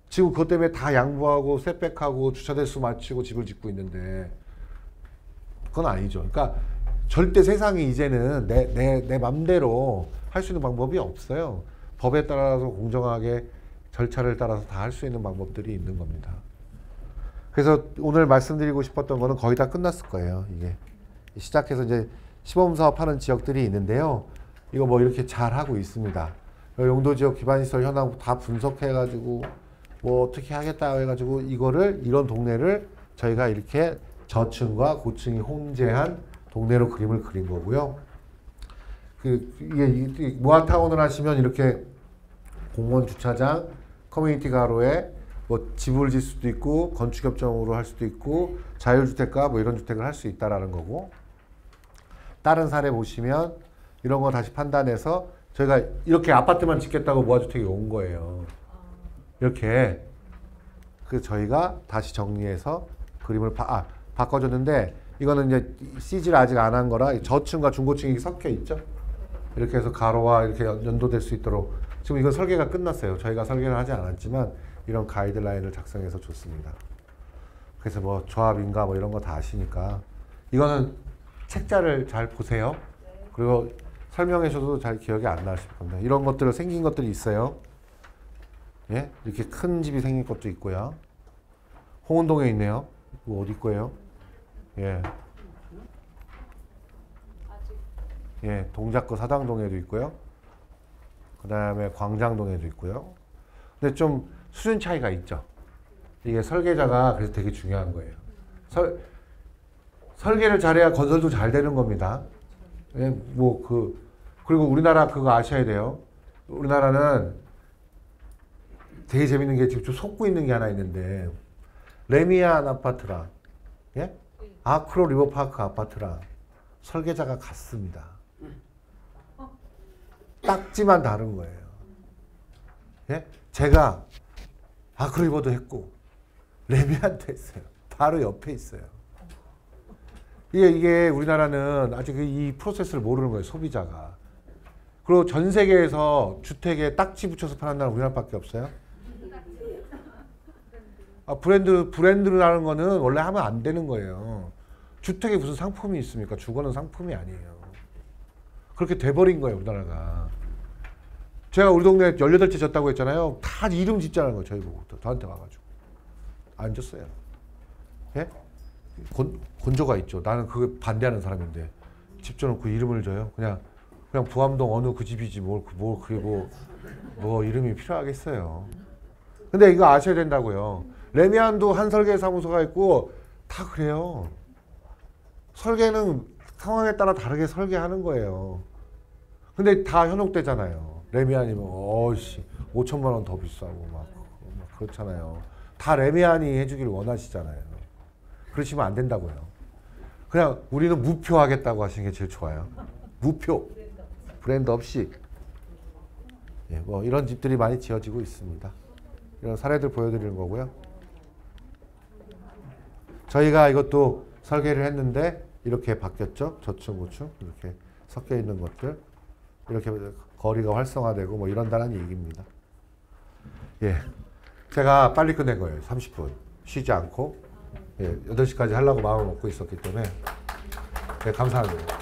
지금 그것 때문에 다 양보하고 셋백하고 주차 대수 맞추고 집을 짓고 있는데 그건 아니죠. 그러니까 절대 세상이 이제는 내 맘대로 할 수 있는 방법이 없어요. 법에 따라서 공정하게 절차를 따라서 다 할 수 있는 방법들이 있는 겁니다. 그래서 오늘 말씀드리고 싶었던 거는 거의 다 끝났을 거예요. 이게 시작해서 이제 시범사업 하는 지역들이 있는데요. 이거 뭐 이렇게 잘 하고 있습니다. 용도지역 기반시설 현황 다 분석해가지고 뭐 어떻게 하겠다 해가지고 이거를 이런 동네를 저희가 이렇게 저층과 고층이 혼재한 동네로 그림을 그린 거고요. 이게 모아타운을 하시면 이렇게 공원 주차장, 커뮤니티 가로에 뭐 집을 질 수도 있고 건축협정으로 할 수도 있고 자율주택가 뭐 이런 주택을 할 수 있다라는 거고, 다른 사례 보시면 이런 거 다시 판단해서 저희가 이렇게 아파트만 짓겠다고 모아주택이 온 거예요. 이렇게 그 저희가 다시 정리해서 그림을 바꿔줬는데 이거는 이제 CG를 아직 안 한 거라 저층과 중고층이 섞여 있죠. 이렇게 해서 가로와 이렇게 연도될 수 있도록 지금 이건 설계가 끝났어요. 저희가 설계를 하지 않았지만 이런 가이드라인을 작성해서 줬습니다. 그래서 뭐 조합인가 뭐 이런 거 다 아시니까 이거는 책자를 잘 보세요. 그리고 설명해 줘도 잘 기억이 안 나실 겁니다. 이런 것들 생긴 것들이 있어요. 예? 이렇게 큰 집이 생긴 것도 있고요. 홍은동에 있네요. 이거 어디 거예요? 예. 예, 동작구 사당동에도 있고요. 그 다음에 광장동에도 있고요. 근데 좀 수준 차이가 있죠. 이게 설계자가 그래서 되게 중요한 거예요. 설계를 잘해야 건설도 잘 되는 겁니다. 예, 그리고 우리나라 그거 아셔야 돼요. 우리나라는 되게 재밌는 게 지금 좀 속고 있는 게 하나 있는데, 레미안 아파트랑, 예? 아크로 리버파크 아파트랑 설계자가 같습니다. 딱지만 다른 거예요. 예? 제가 아크로 리버도 했고, 레미안도 했어요. 바로 옆에 있어요. 이게 우리나라는 아직 이 프로세스를 모르는 거예요, 소비자가. 그리고 전 세계에서 주택에 딱지 붙여서 파는 나라는 우리나라밖에 없어요. 브랜드라는 거는 원래 하면 안 되는 거예요. 주택에 무슨 상품이 있습니까? 주거는 상품이 아니에요. 그렇게 돼버린 거예요, 우리나라가. 제가 우리 동네 18채 졌다고 했잖아요. 다 이름 짓자는 거예요, 저희 보고. 저한테 와가지고. 안 졌어요. 예? 곤조가 있죠. 나는 그거 반대하는 사람인데 집 져놓고 이름을 줘요. 그냥 부암동 어느 그 집이지 그리고 뭐 이름이 필요하겠어요. 근데 이거 아셔야 된다고요. 레미안도 한 설계 사무소가 있고 다 그래요. 설계는 상황에 따라 다르게 설계하는 거예요. 근데 다 현혹되잖아요. 레미안이면 5천만 원 더 비싸고 막 그렇잖아요. 다 레미안이 해주기를 원하시잖아요. 그러시면 안 된다고요. 그냥 우리는 무표 하겠다고 하시는 게 제일 좋아요. 무표. 브랜드 없이. 예, 뭐 이런 집들이 많이 지어지고 있습니다. 이런 사례들 보여드리는 거고요. 저희가 이것도 설계를 했는데 이렇게 바뀌었죠. 저층, 고층 이렇게 섞여 있는 것들. 이렇게 거리가 활성화되고 뭐 이런다는 얘기입니다. 예, 제가 빨리 끝낸 거예요. 30분. 쉬지 않고. 예, 8시까지 하려고 마음을 먹고 있었기 때문에 네, 감사합니다.